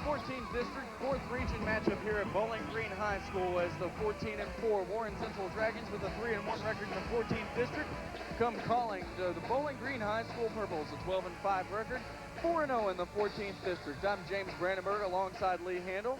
14th District 4th Region matchup here at Bowling Green High School as the 14-4 Warren Central Dragons with a 3-1 record in the 14th District come calling to the Bowling Green High School Purples, a 12-5 record, 4-0 in the 14th District. I'm James Brandenburg alongside Lee Handel.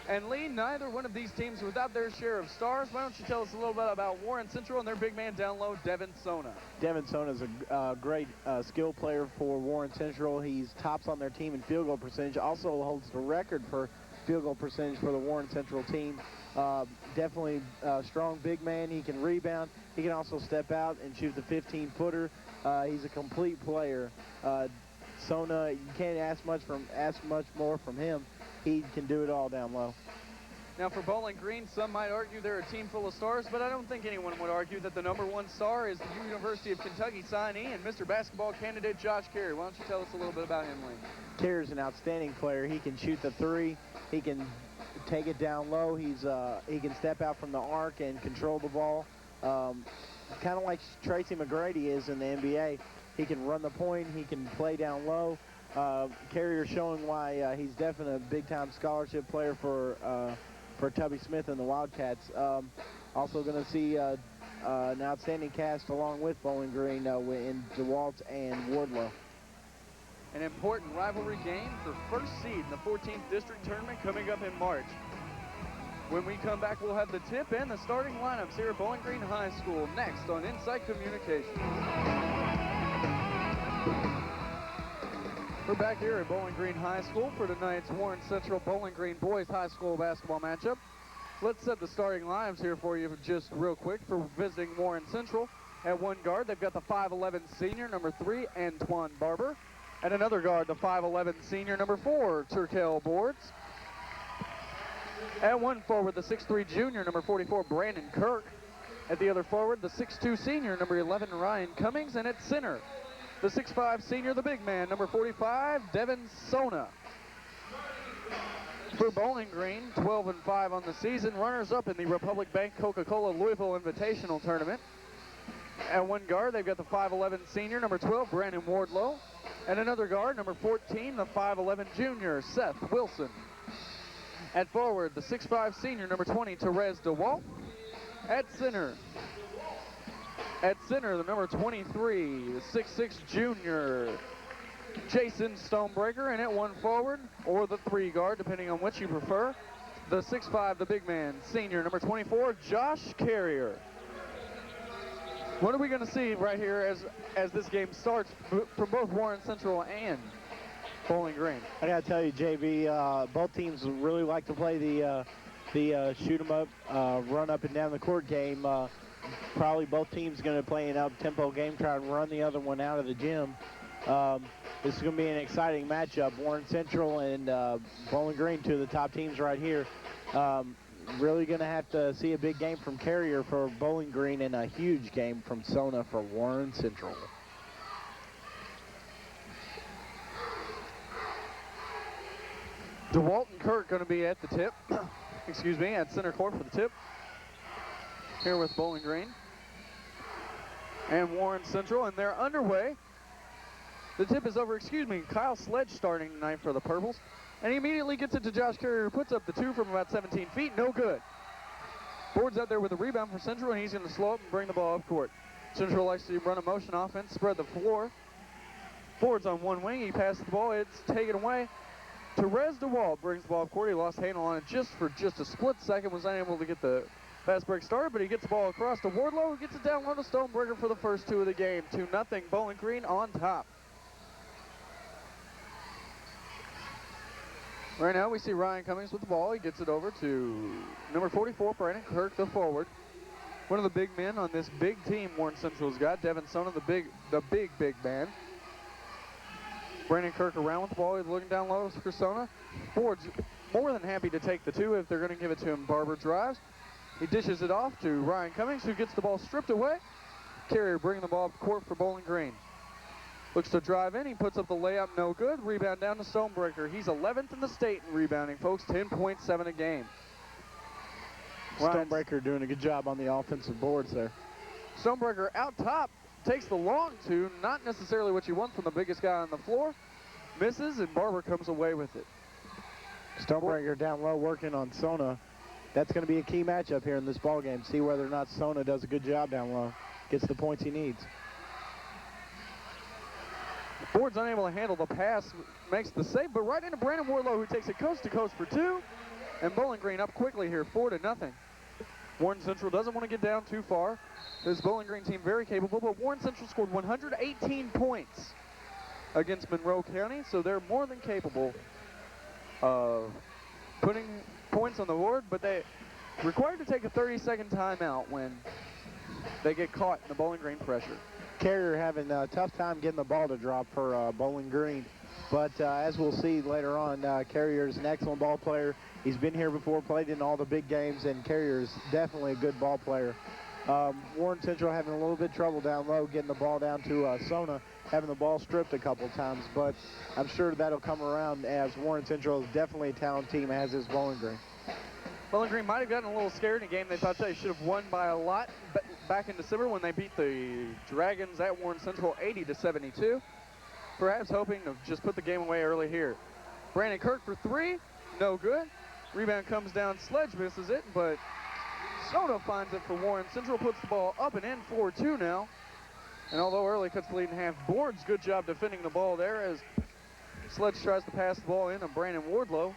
And Lee, neither one of these teams without their share of stars. Why don't you tell us a little bit about Warren Central and their big man down low, Devin Sona. Devin Sona is a great skill player for Warren Central. He's tops on their team in field goal percentage. Also holds the record for field goal percentage for the Warren Central team. Definitely a strong big man. He can rebound. He can also step out and shoot the 15-footer. He's a complete player. Sona, you can't ask much more from him. He can do it all down low. Now for Bowling Green, some might argue they're a team full of stars, but I don't think anyone would argue that the #1 star is the University of Kentucky signee and Mr. Basketball candidate Josh Carey. Why don't you tell us a little bit about him, Lee? Carey's an outstanding player. He can shoot the three. He can take it down low. He can step out from the arc and control the ball. Kind of like Tracy McGrady is in the NBA. He can run the point. He can play down low. Carrier showing why he's definitely a big-time scholarship player for Tubby Smith and the Wildcats. Also going to see an outstanding cast along with Bowling Green in DeWalt and Wardlow. An important rivalry game for first seed in the 14th District Tournament coming up in March. When we come back, we'll have the tip and the starting lineups here at Bowling Green High School next on Insight Communications. We're back here at Bowling Green High School for tonight's Warren Central Bowling Green Boys High School basketball matchup. Let's set the starting lineups here for you just real quick for visiting Warren Central. At one guard, they've got the 5'11 senior, number 3, Antoine Barber. At another guard, the 5'11 senior, number 4, Turkel Boards. At one forward, the 6'3 junior, number 44, Brandon Kirk. At the other forward, the 6'2 senior, number 11, Ryan Cummings. And at center, the 6'5 senior, the big man, number 45, Devin Sona. For Bowling Green, 12-5 on the season, runners-up in the Republic Bank Coca-Cola Louisville Invitational Tournament. At one guard, they've got the 5'11 senior, number 12, Brandon Wardlow. And another guard, number 14, the 5'11 junior, Seth Wilson. At forward, the 6'5 senior, number 20, Therese DeWalt. At center, the number 23, the 6'6 junior, Jason Stonebreaker. And at one forward, or the 3 guard, depending on which you prefer, the 6'5, the big man, senior, number 24, Josh Carrier. What are we going to see right here as this game starts from both Warren Central and Bowling Green? I got to tell you, JB, both teams really like to play the shoot 'em up, run up and down the court game. Probably both teams going to play an up-tempo game, try and run the other one out of the gym. This is going to be an exciting matchup. Warren Central and Bowling Green, two of the top teams right here. Really going to have to see a big game from Carrier for Bowling Green and a huge game from Sona for Warren Central. DeWalt and Kirk going to be at the tip. Excuse me, at center court for the tip. Here with Bowling Green and Warren Central, and they're underway. The tip is over, Kyle Sledge starting tonight for the Purples. And he immediately gets it to Josh Carrier, who puts up the 2 from about 17 feet, no good. Boards out there with a rebound for Central, and he's going to slow up and bring the ball up court. Central likes to run a motion offense, spread the floor. Boards on one wing, he passes the ball, it's taken away. Therese DeWalt brings the ball up court. He lost handle on it for just a split second, was unable to get the fast break started, but he gets the ball across to Wardlow, who gets it down low to Stonebreaker for the first 2 of the game. 2-0, Bowling Green on top. Right now we see Ryan Cummings with the ball. He gets it over to number 44, Brandon Kirk, the forward. One of the big men on this big team Warren Central's got, Devin Sona, the big man. Brandon Kirk around with the ball. He's looking down low for Sona. Ford's more than happy to take the 2 if they're going to give it to him. Barber drives. He dishes it off to Ryan Cummings, who gets the ball stripped away. Carrier bringing the ball up court for Bowling Green. Looks to drive in. He puts up the layup, no good. Rebound down to Stonebreaker. He's 11th in the state in rebounding, folks. 10.7 a game. Stonebreaker doing a good job on the offensive boards there. Stonebreaker out top takes the long 2, not necessarily what you want from the biggest guy on the floor. Misses, and Barber comes away with it. Stonebreaker down low working on Sona. That's going to be a key matchup here in this ball game. See whether or not Sona does a good job down low. Gets the points he needs. Ford's unable to handle the pass, makes the save, but right into Brandon Wardlow, who takes it coast to coast for two. And Bowling Green up quickly here, 4-0. Warren Central doesn't want to get down too far. This Bowling Green team very capable, but Warren Central scored 118 points against Monroe County, so they're more than capable of putting points on the board, but they required to take a 30-second timeout when they get caught in the Bowling Green pressure. Carrier having a tough time getting the ball to drop for Bowling Green. But as we'll see later on, Carrier is an excellent ball player. He's been here before, played in all the big games, and Carrier is definitely a good ball player. Warren Central having a little bit of trouble down low, getting the ball down to Sona, having the ball stripped a couple times, but I'm sure that'll come around as Warren Central is definitely a talented team, as is Bowling Green. Bowling Green might have gotten a little scared in a game they thought they should have won by a lot back in December when they beat the Dragons at Warren Central 80-72. Perhaps hoping to just put the game away early here. Brandon Kirk for three, no good. Rebound comes down, Sledge misses it, but Sona finds it for Warren Central, puts the ball up and in, 4-2 now. And although early cuts the lead in half, Boards, good job defending the ball there as Sledge tries to pass the ball in to Brandon Wardlow.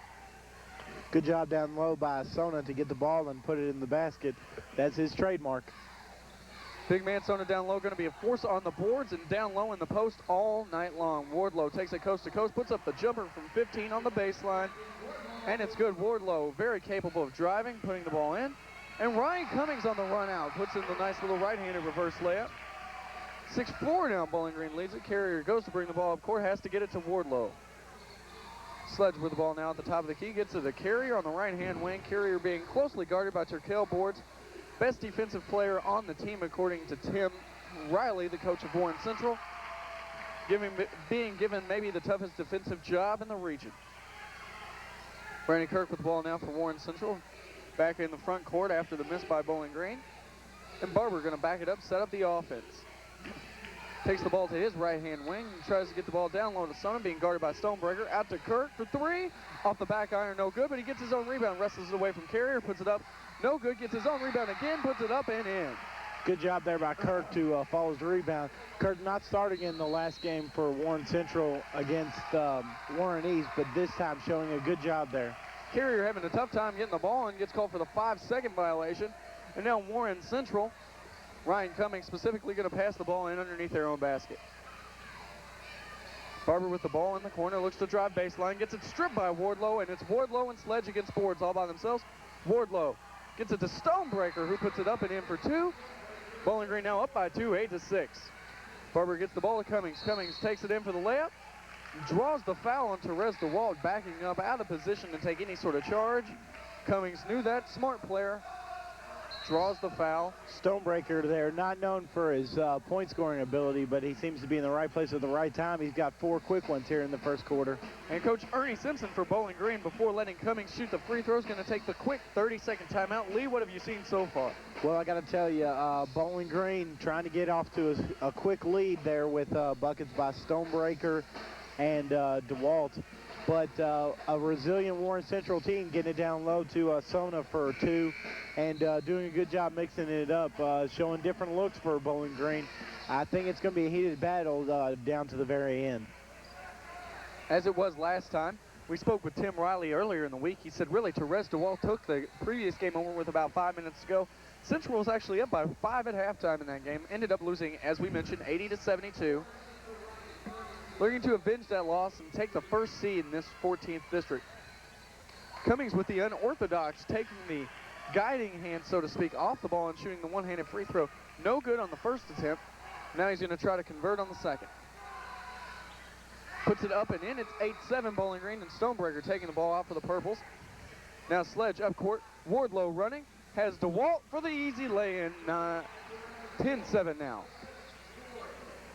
Good job down low by Sona to get the ball and put it in the basket. That's his trademark. Big man Sona down low, going to be a force on the boards and down low in the post all night long. Wardlow takes it coast to coast, puts up the jumper from 15 on the baseline, and it's good. Wardlow very capable of driving, putting the ball in. And Ryan Cummings on the run out, puts in the nice little right-handed reverse layup. 6-4 now, Bowling Green leads it. Carrier goes to bring the ball up court, has to get it to Wardlow. Sledge with the ball now at the top of the key, gets to the Carrier on the right-hand wing. Carrier being closely guarded by Turkel Boards. Best defensive player on the team, according to Tim Riley, the coach of Warren Central. Being given maybe the toughest defensive job in the region. Brandon Kirk with the ball now for Warren Central. Back in the front court after the miss by Bowling Green. And Barber going to back it up, set up the offense. Takes the ball to his right-hand wing and tries to get the ball down low to Sona, being guarded by Stonebreaker. Out to Kirk for three. Off the back iron, no good, but he gets his own rebound, wrestles it away from Carrier, puts it up. No good, gets his own rebound again, puts it up and in. Good job there by Kirk to follow his rebound. Kirk not starting in the last game for Warren Central against Warren East, but this time showing a good job there. Carrier having a tough time getting the ball and gets called for the 5-second violation. And now Warren Central, Ryan Cummings specifically going to pass the ball in underneath their own basket. Barber with the ball in the corner, looks to drive baseline, gets it stripped by Wardlow, and it's Wardlow and Sledge against Boards all by themselves. Wardlow gets it to Stonebreaker, who puts it up and in for two. Bowling Green now up by two, 8-6. Barber gets the ball to Cummings. Cummings takes it in for the layup. Draws the foul on Therese DeWalt, backing up out of position to take any sort of charge. Cummings knew that, smart player. Draws the foul. Stonebreaker there, not known for his point scoring ability, but he seems to be in the right place at the right time. He's got 4 quick ones here in the first quarter. And Coach Ernie Simpson for Bowling Green, before letting Cummings shoot the free throw, is going to take the quick 30-second timeout. Lee, what have you seen so far? Well, I got to tell you, Bowling Green trying to get off to a quick lead there with buckets by Stonebreaker and DeWalt. But a resilient Warren Central team getting it down low to Sona for two and doing a good job mixing it up, showing different looks for Bowling Green. I think it's going to be a heated battle down to the very end. As it was last time, we spoke with Tim Riley earlier in the week. He said really Therese DeWalt took the previous game over with about 5 minutes to go. Central was actually up by 5 at halftime in that game. Ended up losing, as we mentioned, 80-72. Looking to avenge that loss and take the first seed in this 14th district. Cummings with the unorthodox, taking the guiding hand, so to speak, off the ball and shooting the one-handed free throw. No good on the first attempt. Now he's going to try to convert on the second. Puts it up and in. It's 8-7 Bowling Green, and Stonebreaker taking the ball out for the Purples. Now Sledge up court. Wardlow running. Has DeWalt for the easy lay-in. 10-7 now.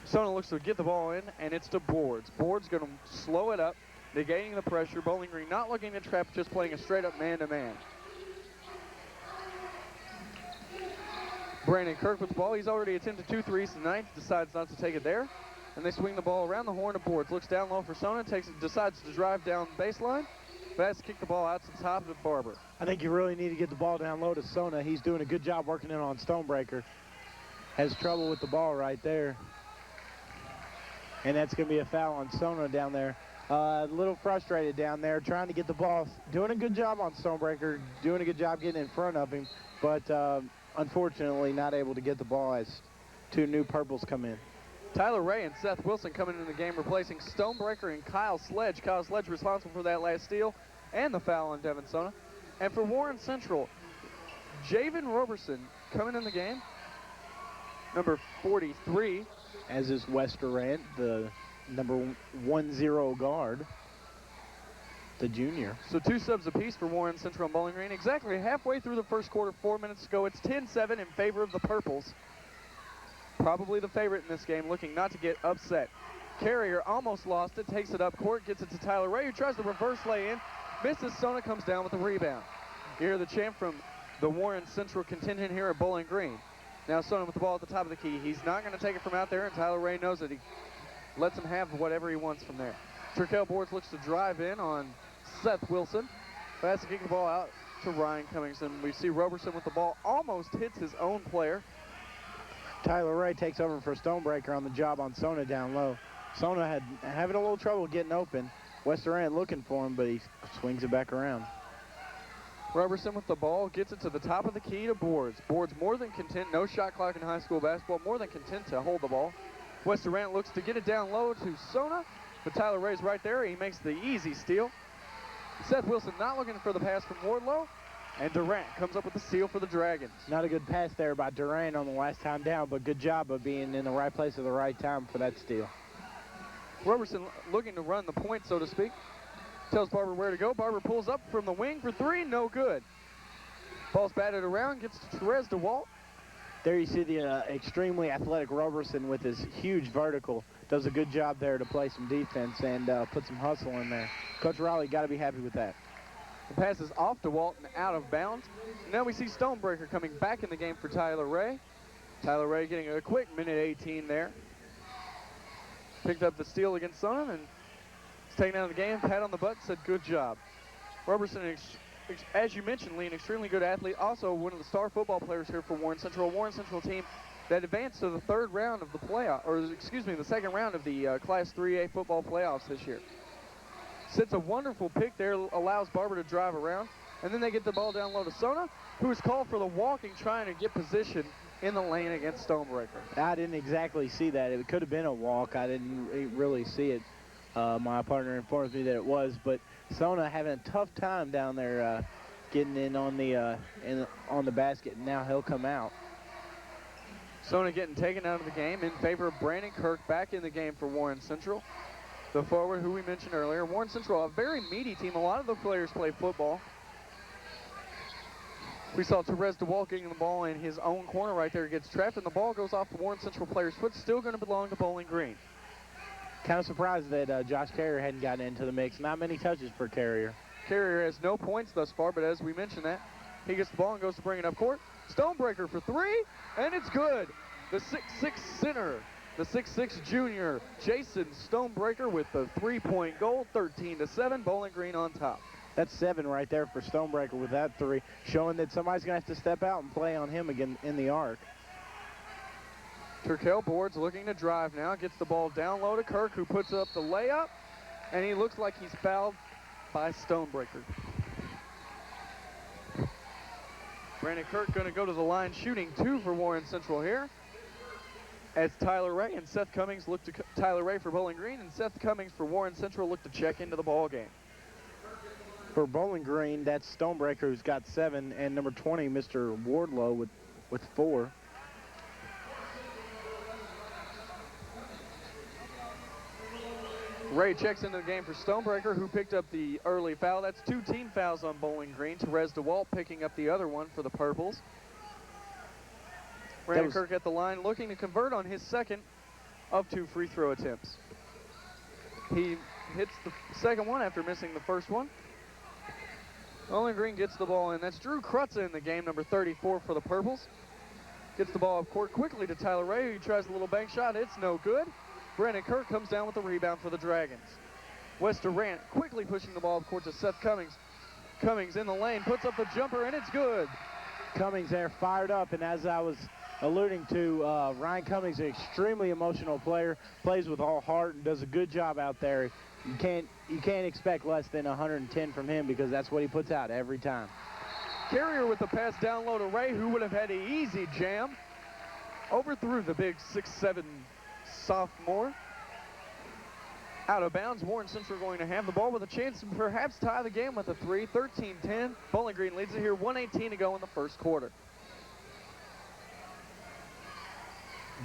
Sona looks to get the ball in, and it's to Boards. Boards going to slow it up, negating the pressure. Bowling Green not looking to trap, just playing a straight-up man-to-man. Brandon Kirk with the ball. He's already attempted 2 threes tonight. Decides not to take it there. And they swing the ball around the horn of Boards. Looks down low for Sona. Decides to drive down baseline. Fast to kick the ball out to the top of Barber. I think you really need to get the ball down low to Sona. He's doing a good job working in on Stonebreaker. Has trouble with the ball right there. And that's going to be a foul on Sona down there. A little frustrated down there, trying to get the ball. Doing a good job on Stonebreaker, doing a good job getting in front of him, but unfortunately not able to get the ball as two new purples come in. Tyler Ray and Seth Wilson coming into the game, replacing Stonebreaker and Kyle Sledge. Kyle Sledge responsible for that last steal and the foul on Devin Sona. And for Warren Central, Javen Roberson coming in the game, number 43. As is Wes Durant, the number 10 guard, the junior. So 2 subs apiece for Warren Central and Bowling Green. Exactly halfway through the first quarter, 4 minutes to go. It's 10-7 in favor of the Purples. Probably the favorite in this game, looking not to get upset. Carrier almost lost it, takes it up court, gets it to Tyler Ray, who tries to reverse lay in. Misses. Sona comes down with the rebound. You hear the chant from the Warren Central contingent here at Bowling Green. Now Sona with the ball at the top of the key. He's not going to take it from out there, and Tyler Ray knows that he lets him have whatever he wants from there. Turkel Boards looks to drive in on Seth Wilson. Fast to kick the ball out to Ryan Cummings, and we see Roberson with the ball, almost hits his own player. Tyler Ray takes over for Stonebreaker on the job on Sona down low. Sona having a little trouble getting open. Wes Durant looking for him, but he swings it back around. Roberson with the ball, gets it to the top of the key to Boards. Boards more than content, no shot clock in high school basketball, more than content to hold the ball. Wes Durant looks to get it down low to Sona, but Tyler Ray's right there. He makes the easy steal. Seth Wilson not looking for the pass from Wardlow, and Durant comes up with the steal for the Dragons. Not a good pass there by Durant on the last time down, but good job of being in the right place at the right time for that steal. Roberson looking to run the point, so to speak. Tells Barber where to go. Barber pulls up from the wing for 3, no good. Ball's batted around, gets to Therese DeWalt. There you see the extremely athletic Roberson with his huge vertical. Does a good job there to play some defense and put some hustle in there. Coach Riley got to be happy with that. The pass is off DeWalt and out of bounds. Now we see Stonebreaker coming back in the game for Tyler Ray. Tyler Ray getting a quick minute 18 there. Picked up the steal against Sona and is taken out of the game. Pat on the butt, said good job. Roberson, as you mentioned, Lee, an extremely good athlete. Also one of the star football players here for Warren Central. A Warren Central team that advanced to the third round of the playoff, or excuse me, the second round of the Class 3A football playoffs this year. Sets a wonderful pick there, allows Barber to drive around, and then they get the ball down low to Sona, who is called for the walking, trying to get position in the lane against Stonebreaker. I didn't exactly see that. It could have been a walk. I didn't really see it. My partner informs me that it was, but Sona having a tough time down there getting in on the basket, and now he'll come out. Sona getting taken out of the game in favor of Brandon Kirk, back in the game for Warren Central. The forward who we mentioned earlier. Warren Central, a very meaty team. A lot of the players play football. We saw Therese DeWalt getting the ball in his own corner right there. Gets trapped, and the ball goes off the Warren Central player's foot. Still going to belong to Bowling Green. Kind of surprised that Josh Carrier hadn't gotten into the mix. Not many touches for Carrier. Carrier has no points thus far, but as we mentioned that, he gets the ball and goes to bring it up court. Stonebreaker for 3, and it's good. The 6'6 center, the 6'6 junior, Jason Stonebreaker with the 3-point goal, 13-7, Bowling Green on top. That's 7 right there for Stonebreaker with that 3, showing that somebody's going to have to step out and play on him again in the arc. Turkel Boards looking to drive now, gets the ball down low to Kirk, who puts up the layup, and he looks like he's fouled by Stonebreaker. Brandon Kirk going to go to the line, shooting 2 for Warren Central here. As Tyler Ray and Seth Cummings look to Tyler Ray for Bowling Green, and Seth Cummings for Warren Central look to check into the ball game. For Bowling Green, that's Stonebreaker, who's got 7, and number 20, Mr. Wardlow with 4. Ray checks into the game for Stonebreaker, who picked up the early foul. That's 2 team fouls on Bowling Green. Therese DeWalt picking up the other one for the Purples. Brandon Kirk at the line, looking to convert on his second of 2 free throw attempts. He hits the second one after missing the first one. Bowling Green gets the ball in. That's Drew Krutza in the game, number 34 for the Purples. Gets the ball up court quickly to Tyler Ray, who tries a little bank shot. It's no good. Brandon Kirk comes down with the rebound for the Dragons. West Durant quickly pushing the ball up court to Seth Cummings. Cummings in the lane, puts up the jumper, and it's good. Cummings there fired up, and as I was alluding to, Ryan Cummings, an extremely emotional player, plays with all heart and does a good job out there. You can't expect less than 110 from him because that's what he puts out every time. Carrier with the pass down low to Ray, who would have had an easy jam. Overthrew the big 6'7" sophomore. Out of bounds, Warren Central going to have the ball with a chance to perhaps tie the game with a 3, 13-10. Bowling Green leads it here, 1:18 to go in the first quarter.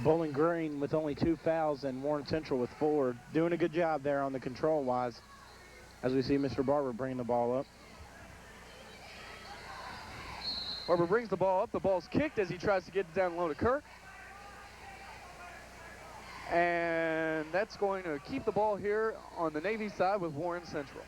Bowling Green with only 2 fouls and Warren Central with 4. Doing a good job there on the control-wise as we see Mr. Barber bringing the ball up. Barber brings the ball up. The ball's kicked as he tries to get it down low to Kirk. And that's going to keep the ball here on the Navy side with Warren Central.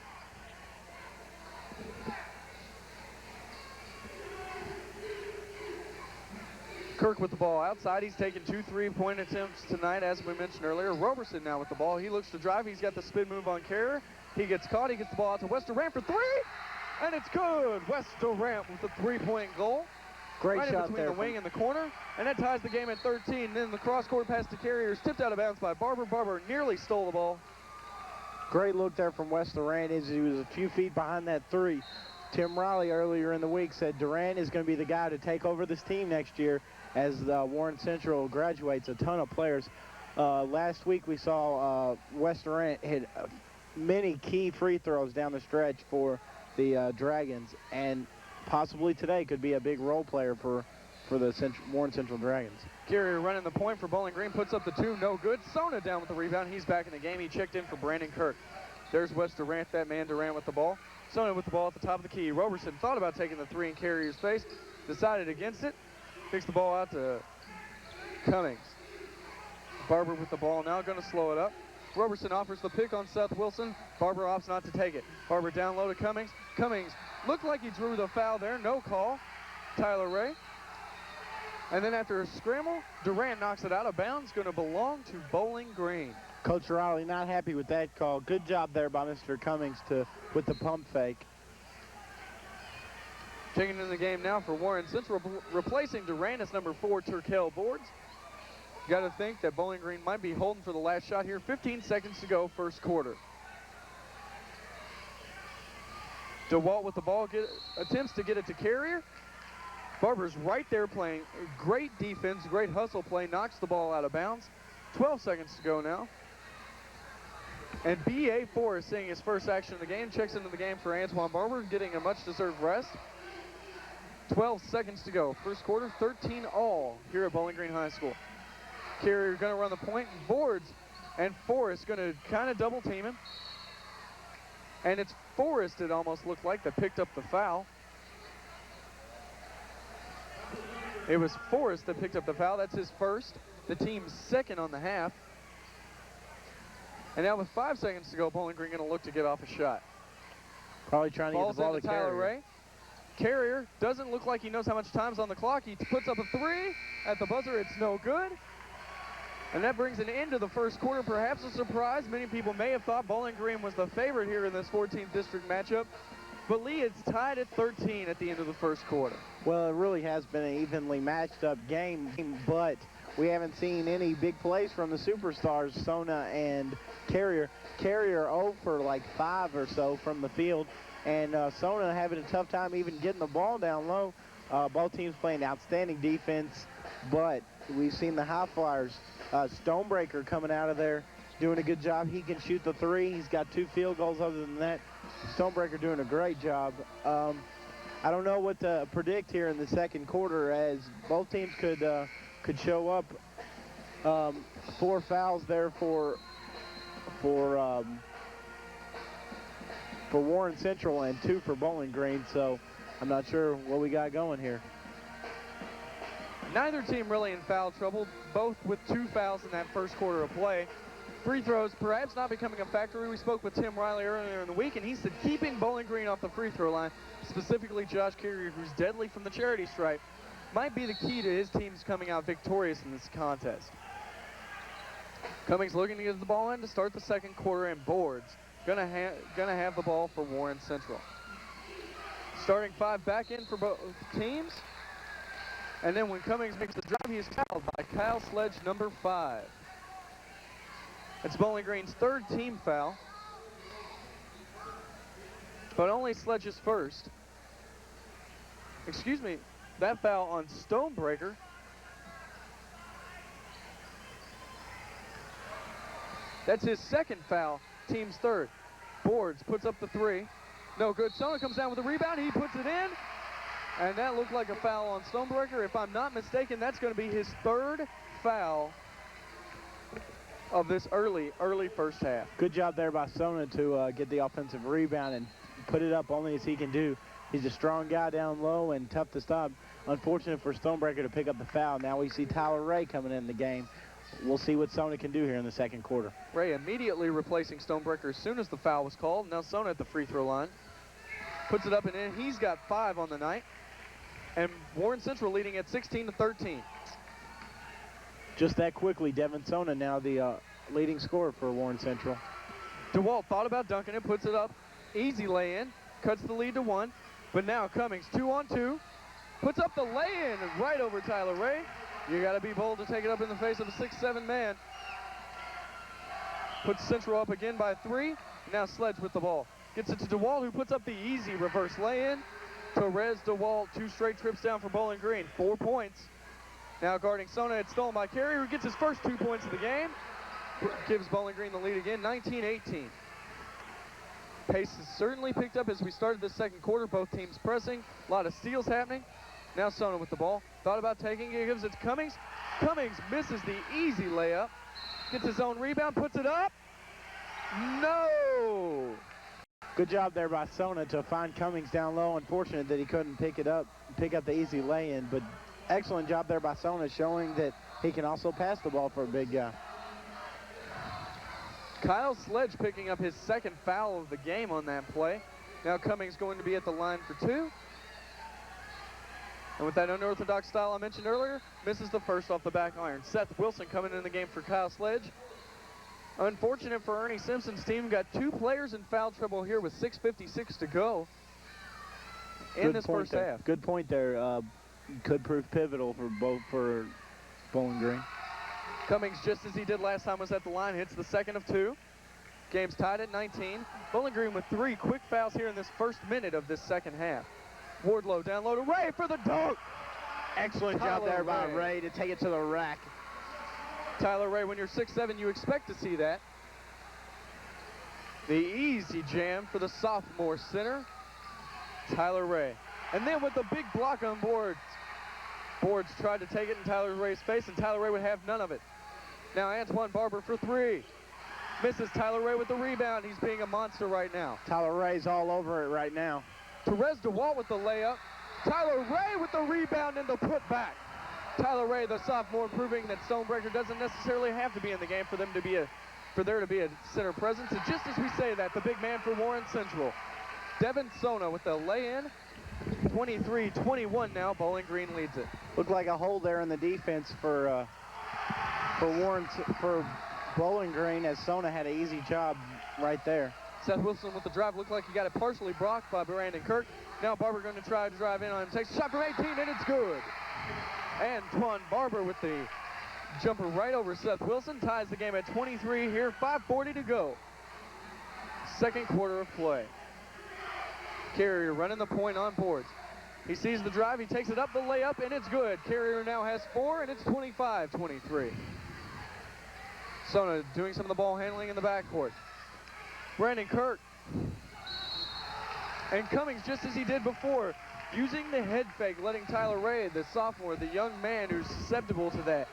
Kirk with the ball outside. He's taken 2 3-point attempts tonight, as we mentioned earlier. Roberson now with the ball. He looks to drive. He's got the spin move on Carrier. He gets caught. He gets the ball out to West Durant for 3. And it's good. West Durant with a 3-point goal. Great right shot in between there the wing and the corner. And that ties the game at 13. Then the cross-court pass to Carrier is tipped out of bounds by Barber. Barber nearly stole the ball. Great look there from West Durant as he was a few feet behind that 3. Tim Riley earlier in the week said Durant is going to be the guy to take over this team next year as Warren Central graduates a ton of players. Last week we saw West Durant hit many key free throws down the stretch for the Dragons, and possibly today could be a big role player for the Warren Central Dragons. Carrier running the point for Bowling Green, puts up the 2, no good. Sona down with the rebound. He's back in the game. He checked in for Brandon Kirk. There's West Durant, that man Durant with the ball. Sona with the ball at the top of the key. Roberson thought about taking the 3 in Carrier's face, decided against it. Kicks the ball out to Cummings. Barber with the ball now, going to slow it up. Roberson offers the pick on Seth Wilson. Barber opts not to take it. Barber down low to Cummings. Cummings looked like he drew the foul there. No call. Tyler Ray. And then after a scramble, Durant knocks it out of bounds. Going to belong to Bowling Green. Coach Riley not happy with that call. Good job there by Mr. Cummings with the pump fake. Taking in the game now for Warren Central, replacing Durant as number 4, Turkel Boards. Got to think that Bowling Green might be holding for the last shot here. 15 seconds to go, first quarter. DeWalt with the ball, attempts to get it to Carrier. Barber's right there playing great defense, great hustle play, knocks the ball out of bounds. 12 seconds to go now. And B.A. Forrest seeing his first action of the game, checks into the game for Antoine Barber, getting a much-deserved rest. 12 seconds to go. First quarter, 13 all here at Bowling Green High School. Carrier going to run the point. Boards and Forrest going to kind of double team him. And it's Forrest, it almost looked like, that picked up the foul. It was Forrest that picked up the foul. That's his first. The team's second on the half. And now with 5 seconds to go, Bowling Green going to look to get off a shot. Probably trying to get the ball to Tyler Carrier. Ray. Carrier doesn't look like he knows how much time's on the clock. He puts up a 3 at the buzzer. It's no good. And that brings an end to the first quarter. Perhaps a surprise. Many people may have thought Bowling Green was the favorite here in this 14th district matchup. But Lee, it's tied at 13 at the end of the first quarter. Well, it really has been an evenly matched up game, but we haven't seen any big plays from the superstars, Sona and Carrier. Carrier 0 for like 5 or so from the field, and Sona having a tough time even getting the ball down low. Both teams playing outstanding defense, but we've seen the high flyers. Stonebreaker coming out of there, doing a good job. He can shoot the 3. He's got 2 field goals other than that. Stonebreaker doing a great job. I don't know what to predict here in the second quarter, as both teams could show up. 4 fouls there for Warren Central and 2 for Bowling Green, so I'm not sure what we got going here. Neither team really in foul trouble, both with 2 fouls in that first quarter of play. Free throws perhaps not becoming a factor. We spoke with Tim Riley earlier in the week, and he said keeping Bowling Green off the free throw line, specifically Josh Carrier, who's deadly from the charity stripe, might be the key to his teams coming out victorious in this contest. Cummings looking to get the ball in to start the second quarter, and Boards gonna have the ball for Warren Central. Starting 5 back in for both teams. And then when Cummings makes the drive, he is fouled by Kyle Sledge, number 5. It's Bowling Green's 3rd team foul, but only Sledge's first. Excuse me, that foul on Stonebreaker. That's his 2nd foul, team's 3rd. Boards puts up the 3. No good. Sona comes down with the rebound. He puts it in. And that looked like a foul on Stonebreaker. If I'm not mistaken, that's going to be his 3rd foul of this early first half. Good job there by Sona to get the offensive rebound and put it up only as he can do. He's a strong guy down low and tough to stop. Unfortunate for Stonebreaker to pick up the foul. Now we see Tyler Ray coming in the game. We'll see what Sona can do here in the 2nd quarter. Ray immediately replacing Stonebreaker as soon as the foul was called. Now Sona at the free throw line. Puts it up and in. He's got 5 on the night. And Warren Central leading at 16-13. Just that quickly, Devin Sona now the leading scorer for Warren Central. DeWalt thought about dunking it, puts it up. Easy lay-in, cuts the lead to 1. But now Cummings 2-on-2. Puts up the lay-in right over Tyler Ray. You got to be bold to take it up in the face of a 6'7" man. Puts Central up again by 3. Now Sledge with the ball. Gets it to DeWalt, who puts up the easy reverse lay-in. Torres DeWalt, 2 straight trips down for Bowling Green. 4 points. Now guarding Sona, it's stolen by Carrier, who gets his first 2 points of the game. Gives Bowling Green the lead again, 19-18. Pace has certainly picked up as we started this 2nd quarter. Both teams pressing. A lot of steals happening. Now Sona with the ball. Thought about taking it. Gives it to Cummings. Cummings misses the easy layup. Gets his own rebound. Puts it up. No! Good job there by Sona to find Cummings down low. Unfortunate that he couldn't pick up the easy lay-in, but excellent job there by Sona, showing that he can also pass the ball for a big guy. Kyle Sledge picking up his 2nd foul of the game on that play. Now Cummings going to be at the line for 2. And with that unorthodox style I mentioned earlier, misses the first off the back iron. Seth Wilson coming in the game for Kyle Sledge. Unfortunate for Ernie Simpson's team, got 2 players in foul trouble here with 6:56 to go in this first half. Good point there. Could prove pivotal for Bowling Green. Cummings, just as he did last time, was at the line, hits the 2nd of 2. Game's tied at 19. Bowling Green with 3 quick fouls here in this first minute of this 2nd half. Wardlow down low to Ray for the dunk. Excellent job there by Ray to take it to the rack. Tyler Ray, when you're 6'7", you expect to see that. The easy jam for the sophomore center, Tyler Ray. And then with the big block on Boards. Boards tried to take it in Tyler Ray's face, and Tyler Ray would have none of it. Now Antoine Barber for 3. Misses. Tyler Ray with the rebound. He's being a monster right now. Tyler Ray's all over it right now. Therese DeWalt with the layup. Tyler Ray with the rebound and the putback. Tyler Ray, the sophomore, proving that Stonebreaker doesn't necessarily have to be in the game for there to be a center presence. And just as we say that, the big man for Warren Central, Devin Sona with the lay-in. 23-21 now. Bowling Green leads it. Looked like a hole there in the defense for Bowling Green, as Sona had an easy job right there. Seth Wilson with the drive. Looked like he got it partially blocked by Brandon Kirk. Now Barber going to try to drive in on him. Takes a shot from 18, and it's good. Antoine Barber with the jumper right over Seth Wilson. Ties the game at 23 here. 5:40 to go. 2nd quarter of play. Carrier running the point on Boards. He sees the drive. He takes it up the layup, and it's good. Carrier now has 4, and it's 25-23. Sona doing some of the ball handling in the backcourt. Brandon Kirk. And Cummings, just as he did before, using the head fake, letting Tyler Ray, the sophomore, the young man who's susceptible to that,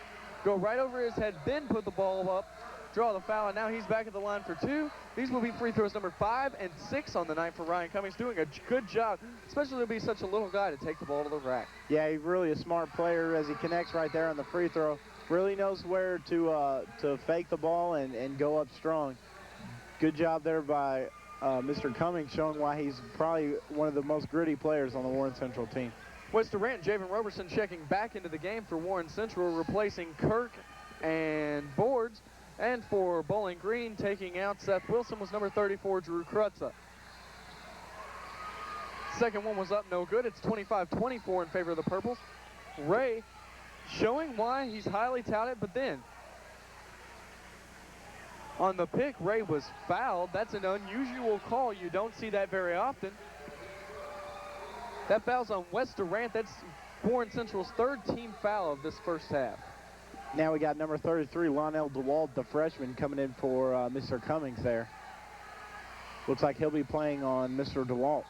go right over his head, then put the ball up, draw the foul, and now he's back at the line for 2. These will be free throws number 5 and 6 on the night for Ryan Cummings, doing a good job, especially to be such a little guy to take the ball to the rack. Yeah, he's really a smart player as he connects right there on the free throw. Really knows where to fake the ball and go up strong. Good job there by Mr. Cummings, showing why he's probably one of the most gritty players on the Warren Central team. West Durant, Javen Roberson checking back into the game for Warren Central, replacing Kirk and Boards. And for Bowling Green, taking out Seth Wilson was number 34, Drew Krutza. Second one was up, no good. It's 25-24 in favor of the Purples. Ray showing why he's highly touted, but then on the pick, Ray was fouled. That's an unusual call. You don't see that very often. That foul's on Wes Durant. That's Warren Central's third team foul of this first half. Now we got number 33, Lionel DeWalt, the freshman, coming in for Mr. Cummings there. Looks like he'll be playing on Mr. DeWalt.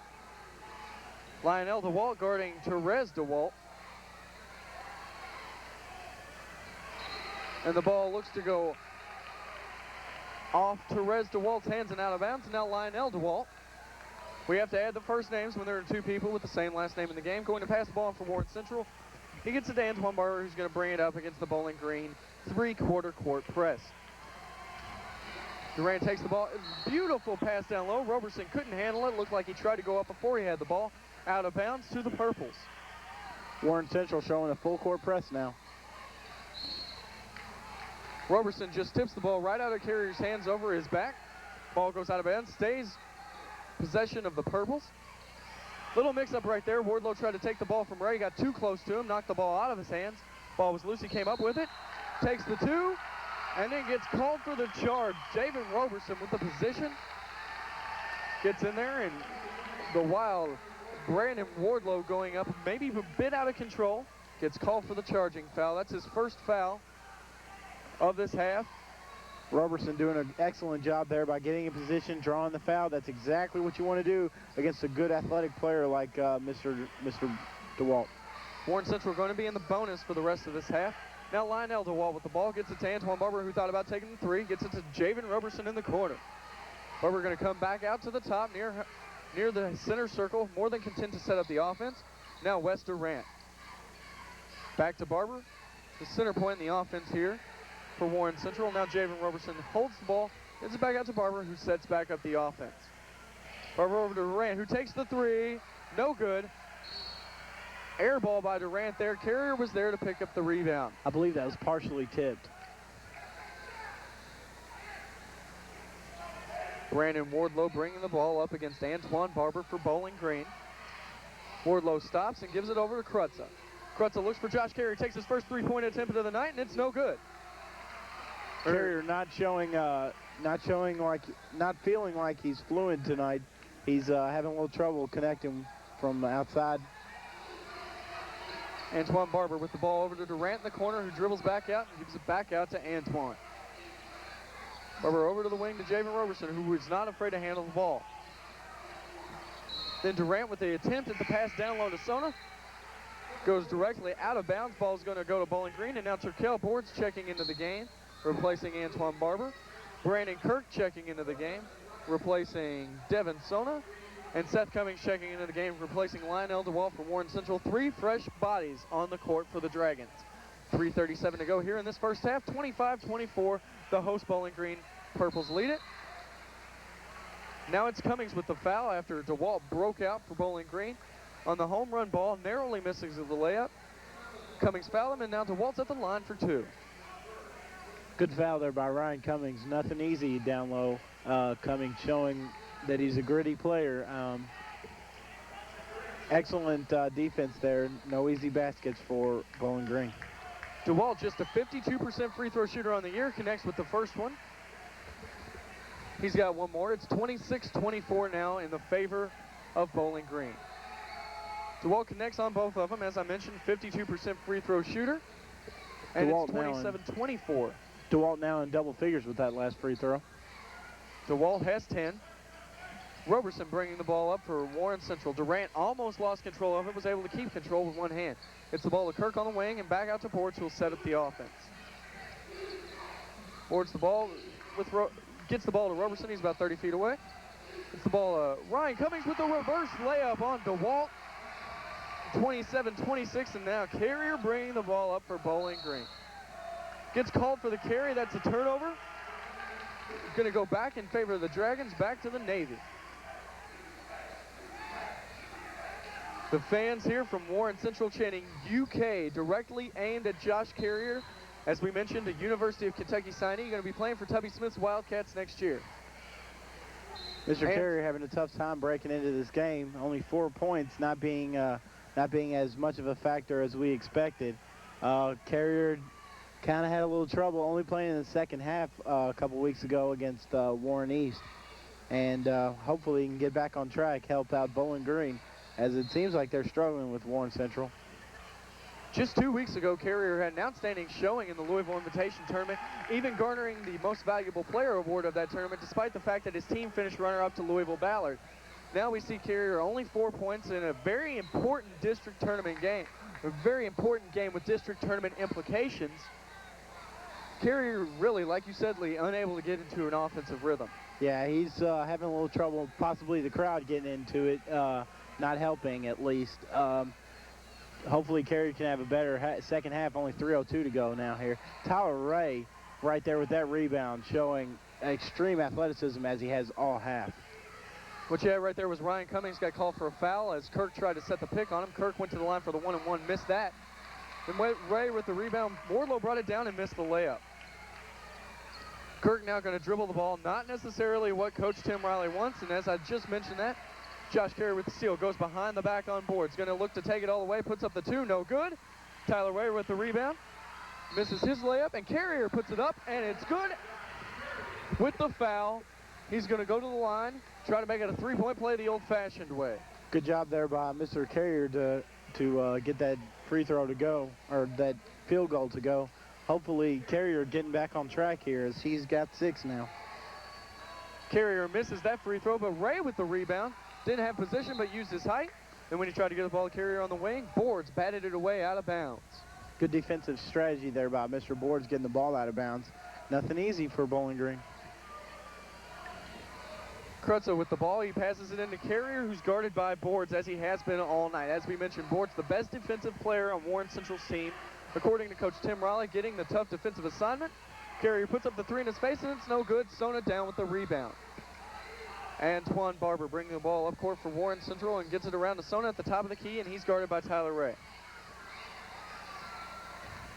Lionel DeWalt guarding Therese DeWalt. And the ball looks to go off Therese DeWalt's hands and out of bounds. And now Lionel DeWalt. We have to add the first names when there are two people with the same last name in the game. Going to pass the ball for Warren Central. He gets it to Antoine Barber, who's going to bring it up against the Bowling Green three-quarter court press. Durant takes the ball. Beautiful pass down low. Roberson couldn't handle it. Looked like he tried to go up before he had the ball. Out of bounds to the Purples. Warren Central showing a full court press now. Roberson just tips the ball right out of Carrier's hands over his back. Ball goes out of bounds. Stays possession of the Purples. Little mix-up right there. Wardlow tried to take the ball from Ray, got too close to him, knocked the ball out of his hands. Ball was loose, he came up with it, takes the two, and then gets called for the charge. Javen Roberson with the position. Gets in there, and the wild Brandon Wardlow going up, maybe a bit out of control. Gets called for the charging foul. That's his first foul of this half. Roberson doing an excellent job there by getting in position, drawing the foul. That's exactly what you want to do against a good athletic player like Mr. DeWalt. Warren Central going to be in the bonus for the rest of this half. Now Lionel DeWalt with the ball, gets it to Antoine Barber, who thought about taking the three, gets it to Javen Roberson in the corner. Barber going to come back out to the top near the center circle, more than content to set up the offense. Now Wes Durant. Back to Barber, the center point in the offense here for Warren Central. Now Javen Roberson holds the ball, gets it back out to Barber, who sets back up the offense. Barber over to Durant, who takes the three, no good. Air ball by Durant there. Carrier was there to pick up the rebound. I believe that was partially tipped. Brandon Wardlow bringing the ball up against Antoine Barber for Bowling Green. Wardlow stops and gives it over to Krutza. Krutza looks for Josh Carrier, takes his first three-point attempt of the night, and it's no good. Carrier not feeling like he's fluent tonight. He's having a little trouble connecting from outside. Antoine Barber with the ball over to Durant in the corner, who dribbles back out and gives it back out to Antoine. Barber over to the wing to Javen Roberson, who is not afraid to handle the ball. Then Durant with the attempt at the pass down low to Sona. Goes directly out of bounds. Ball's going to go to Bowling Green, and now Turkel Boards checking into the game, replacing Antoine Barber. Brandon Kirk checking into the game, replacing Devin Sona. And Seth Cummings checking into the game, replacing Lionel DeWalt for Warren Central. Three fresh bodies on the court for the Dragons. 3:37 to go here in this first half. 25-24, the host Bowling Green Purples lead it. Now it's Cummings with the foul after DeWalt broke out for Bowling Green on the home run ball, narrowly missing the layup. Cummings fouled him, and now DeWalt's at the line for two. Good foul there by Ryan Cummings. Nothing easy down low. Cummings showing that he's a gritty player. Excellent defense there. No easy baskets for Bowling Green. DeWalt, just a 52% free throw shooter on the year, connects with the first one. He's got one more. It's 26-24 now in the favor of Bowling Green. DeWalt connects on both of them. As I mentioned, 52% free throw shooter. And DeWalt it's 27-24. DeWalt now in double figures with that last free throw. DeWalt has 10. Roberson bringing the ball up for Warren Central. Durant almost lost control of it, was able to keep control with one hand. It's the ball to Kirk on the wing and back out to Boards, who will set up the offense. Boards the ball gets the ball to Roberson. He's about 30 feet away. It's the ball. Ryan Cummings with the reverse layup on DeWalt. 27-26, and now Carrier bringing the ball up for Bowling Green. Gets called for the carry. That's a turnover. Going to go back in favor of the Dragons, back to the Navy. The fans here from Warren Central chanting UK directly aimed at Josh Carrier As we mentioned, a University of Kentucky signee, going to be playing for Tubby Smith's Wildcats next year. Mr. Carrier having a tough time breaking into this game. Only 4 points, not being as much of a factor as we expected. Carrier kind of had a little trouble only playing in the second half a couple weeks ago against Warren East. And hopefully he can get back on track, help out Bowling Green, as it seems like they're struggling with Warren Central. Just 2 weeks ago, Carrier had an outstanding showing in the Louisville Invitation Tournament, even garnering the Most Valuable Player award of that tournament, despite the fact that his team finished runner-up to Louisville Ballard. Now we see Carrier only 4 points in a very important district tournament game, a very important game with district tournament implications. Carrier really, like you said, Lee, unable to get into an offensive rhythm. Yeah, he's having a little trouble, possibly the crowd getting into it, not helping at least. Hopefully Carrier can have a better second half. Only 3:02 to go now here. Tyler Ray right there with that rebound, showing extreme athleticism as he has all half. What you had right there was Ryan Cummings got called for a foul as Kirk tried to set the pick on him. Kirk went to the line for the 1-and-1, missed that. And Ray with the rebound. Wardlow brought it down and missed the layup. Kirk now going to dribble the ball, not necessarily what Coach Tim Riley wants, and as I just mentioned that, Josh Carey with the steal, goes behind the back on boards, going to look to take it all the way, puts up the 2, no good. Tyler Ray with the rebound, misses his layup, and Carrier puts it up, and it's good with the foul. He's going to go to the line, try to make it a 3-point play the old-fashioned way. Good job there by Mr. Carrier to get that free throw to go, or that field goal to go. Hopefully Carrier getting back on track here as he's got 6 now. Carrier misses that free throw, but Ray with the rebound. Didn't have position, but used his height. And when he tried to get the ball to Carrier on the wing, Boards batted it away out of bounds. Good defensive strategy there by Mr. Boards getting the ball out of bounds. Nothing easy for Bowling Green. Krutza with the ball. He passes it into Carrier, who's guarded by Boards, as he has been all night. As we mentioned, Boards, the best defensive player on Warren Central's team. According to Coach Tim Riley, getting the tough defensive assignment. Carrier puts up the 3 in his face, and it's no good. Sona down with the rebound. Antoine Barber bringing the ball up court for Warren Central and gets it around to Sona at the top of the key, and he's guarded by Tyler Ray.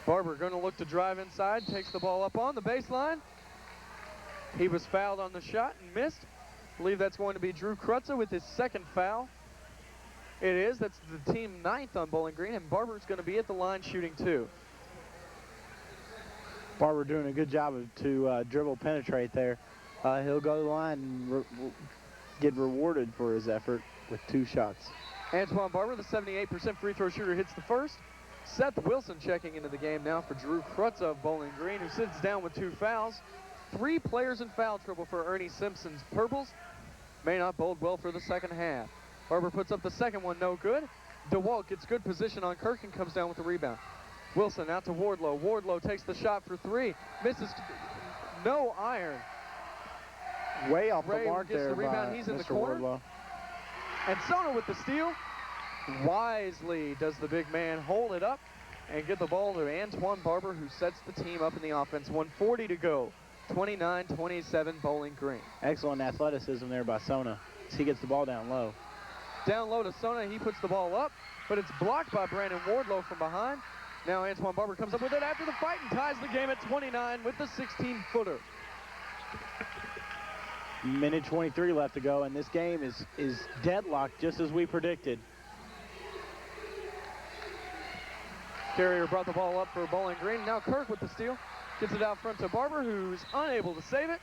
Barber going to look to drive inside, takes the ball up on the baseline. He was fouled on the shot and missed. I believe that's going to be Drew Krutza with his 2nd foul. It is. That's the team 9th on Bowling Green, and Barber's going to be at the line shooting 2. Barber doing a good job to dribble penetrate there. He'll go to the line and get rewarded for his effort with 2 shots. Antoine Barber, the 78% free throw shooter, hits the first. Seth Wilson checking into the game now for Drew Krutza of Bowling Green, who sits down with 2 fouls. 3 players in foul trouble for Ernie Simpson's Purples. May not bode well for the second half. Barber puts up the 2nd one, no good. DeWalt gets good position on Kirk and comes down with the rebound. Wilson out to Wardlow. Wardlow takes the shot for 3. Misses, no iron. Way off Ray the mark gets there the rebound. by He's in Mr. the corner. Wardlow. And Sona with the steal. Wisely does the big man hold it up and get the ball to Antoine Barber, who sets the team up in the offense. 1:40 to go. 29-27 Bowling Green. Excellent athleticism there by Sona as he gets the ball down low. Down low to Sona. He puts the ball up, but it's blocked by Brandon Wardlow from behind. Now Antoine Barber comes up with it after the fight and ties the game at 29 with the 16-footer. Minute 23 left to go, and this game is deadlocked just as we predicted. Carrier brought the ball up for Bowling Green. Now Kirk with the steal. Gets it out front to Barber, who's unable to save it.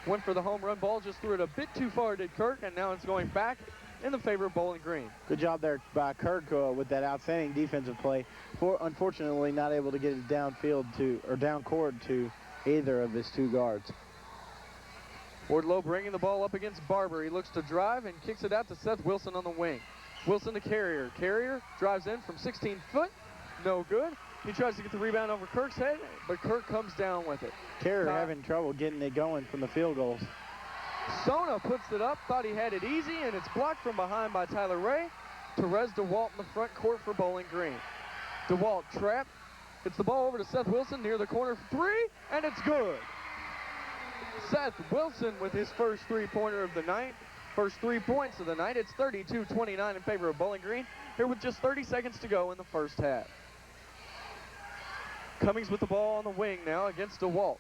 Went for the home run ball, just threw it a bit too far, did Kirk, and now it's going back in the favor of Bowling Green. Good job there by Kirk with that outstanding defensive play. Unfortunately, not able to get it downfield down court to either of his 2 guards. Wardlow bringing the ball up against Barber. He looks to drive and kicks it out to Seth Wilson on the wing. Wilson to Carrier. Carrier drives in from 16 foot. No good. He tries to get the rebound over Kirk's head, but Kirk comes down with it. Carrier having trouble getting it going from the field goals. Sona puts it up, thought he had it easy, and it's blocked from behind by Tyler Ray. Terez DeWalt in the front court for Bowling Green. DeWalt trapped, gets the ball over to Seth Wilson near the corner for 3, and it's good. Seth Wilson with his first 3-pointer of the night. First 3 points of the night. It's 32-29 in favor of Bowling Green here with just 30 seconds to go in the first half. Cummings with the ball on the wing now against DeWalt.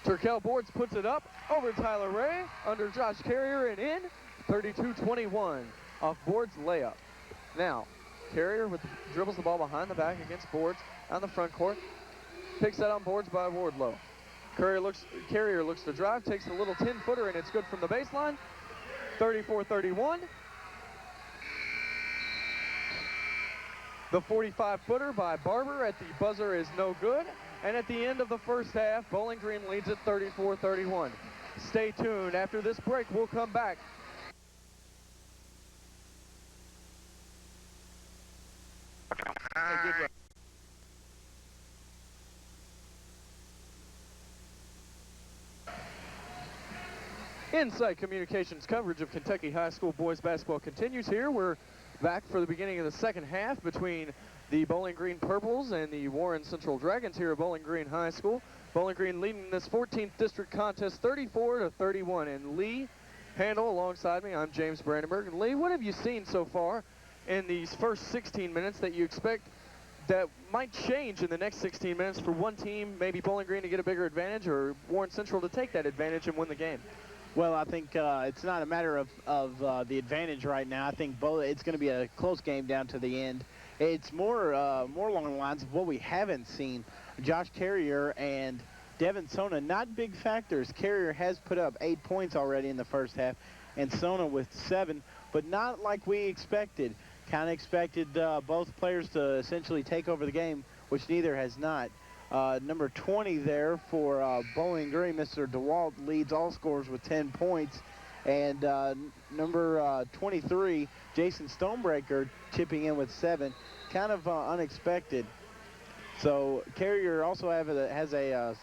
Turkel Boards puts it up over Tyler Ray, under Josh Carrier and in. 32-21 off Boards' layup. Now, Carrier dribbles the ball behind the back against Boards on the front court. Picks that on Boards by Wardlow. Carrier looks to drive, takes a little 10-footer, and it's good from the baseline. 34-31. The 45-footer by Barber at the buzzer is no good. And at the end of the first half, Bowling Green leads at 34-31. Stay tuned. After this break, we'll come back. Insight Communications coverage of Kentucky High School boys basketball continues here. We're back for the beginning of the second half between the Bowling Green Purples and the Warren Central Dragons here at Bowling Green High School. Bowling Green leading this 14th district contest 34-31. And Lee Handel alongside me, I'm James Brandenburg. And Lee, what have you seen so far in these first 16 minutes that you expect that might change in the next 16 minutes for one team, maybe Bowling Green to get a bigger advantage or Warren Central to take that advantage and win the game? Well, I think it's not a matter of the advantage right now. I think it's going to be a close game down to the end. It's more along the lines of what we haven't seen. Josh Carrier and Devin Sona, not big factors. Carrier has put up 8 points already in the first half, and Sona with 7, but not like we expected. Kind of expected both players to essentially take over the game, which neither has not. Number 20 there for Bowling Green, Mr. DeWalt, leads all scorers with 10 points. And number 23, Jason Stonebreaker, chipping in with 7. Kind of unexpected. So Carrier also has a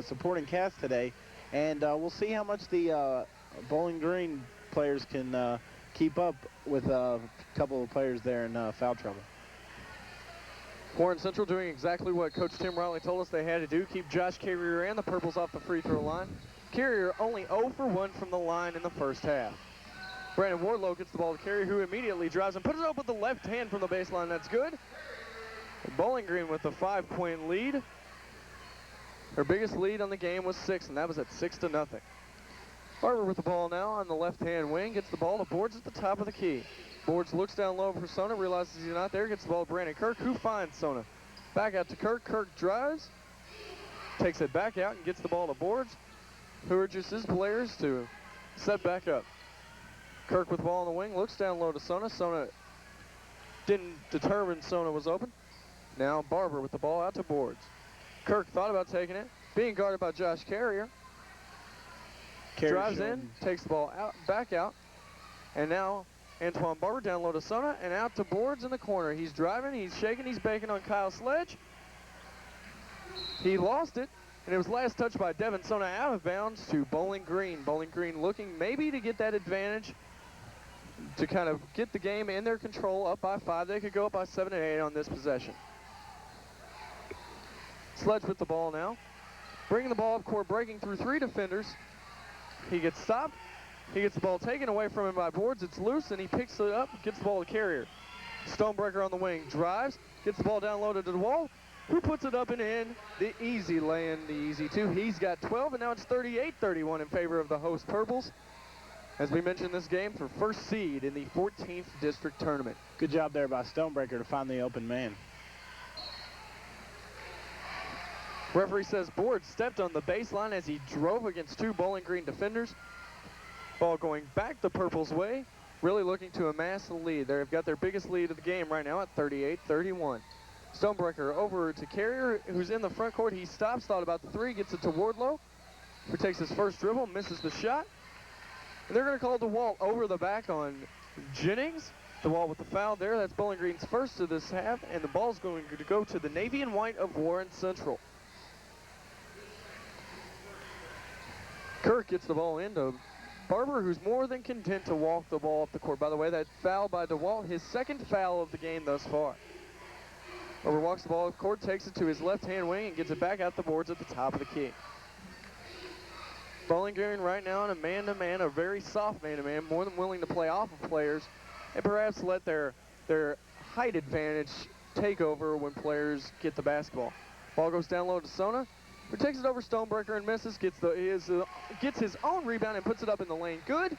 supporting cast today. And we'll see how much the Bowling Green players can keep up with a couple of players there in foul trouble. Warren Central doing exactly what Coach Tim Riley told us they had to do, keep Josh Carrier and the Purples off the free throw line. Carrier only 0 for 1 from the line in the first half. Brandon Wardlow gets the ball to Carrier, who immediately drives and puts it up with the left hand from the baseline. That's good. Bowling Green with a 5-point lead. Her biggest lead on the game was 6, and that was at 6-0. Barber with the ball now on the left-hand wing, gets the ball to Boards at the top of the key. Boards looks down low for Sona, realizes he's not there, gets the ball to Brandon Kirk, who finds Sona. Back out to Kirk. Kirk drives, takes it back out and gets the ball to Boards, who urges his players to set back up. Kirk with the ball on the wing, looks down low to Sona. Sona didn't determine Sona was open. Now Barber with the ball out to Boards. Kirk thought about taking it, being guarded by Josh Carrier. Drives in, takes the ball out, back out, and now Antoine Barber down low to Sona and out to Boards in the corner. He's driving, he's shaking, he's baking on Kyle Sledge. He lost it, and it was last touched by Devin Sona out of bounds to Bowling Green. Bowling Green looking maybe to get that advantage to kind of get the game in their control, up by 5. They could go up by 7 and 8 on this possession. Sledge with the ball now. Bringing the ball up court, breaking through 3 defenders. He gets stopped. He gets the ball taken away from him by Boards. It's loose, and he picks it up, gets the ball to Carrier. Stonebreaker on the wing, drives, gets the ball down low to DeWalt, who puts it up and in. The easy lay-in, the easy 2. He's got 12, and now it's 38-31 in favor of the host Purples. As we mentioned, this game for first seed in the 14th district tournament. Good job there by Stonebreaker to find the open man. Referee says Boards stepped on the baseline as he drove against 2 Bowling Green defenders. Ball going back the Purples' way, really looking to amass the lead. They've got their biggest lead of the game right now at 38-31. Stonebreaker over to Carrier, who's in the front court. He stops, thought about the 3, gets it to Wardlow, who takes his first dribble, misses the shot. And they're going to call DeWalt over the back on Jennings. DeWalt with the foul there. That's Bowling Green's first of this half, and the ball's going to go to the Navy and White of Warren Central. Kirk gets the ball into Barber, who's more than content to walk the ball up the court. By the way, that foul by DeWalt, his second foul of the game thus far. Barber walks the ball up court, takes it to his left-hand wing, and gets it back out the boards at the top of the key. Bowling Green right now in a man-to-man, a very soft man-to-man, more than willing to play off of players and perhaps let their height advantage takeover when players get the basketball. Ball goes down low to Sona, who takes it over Stonebreaker and misses, gets his own rebound and puts it up in the lane. Good.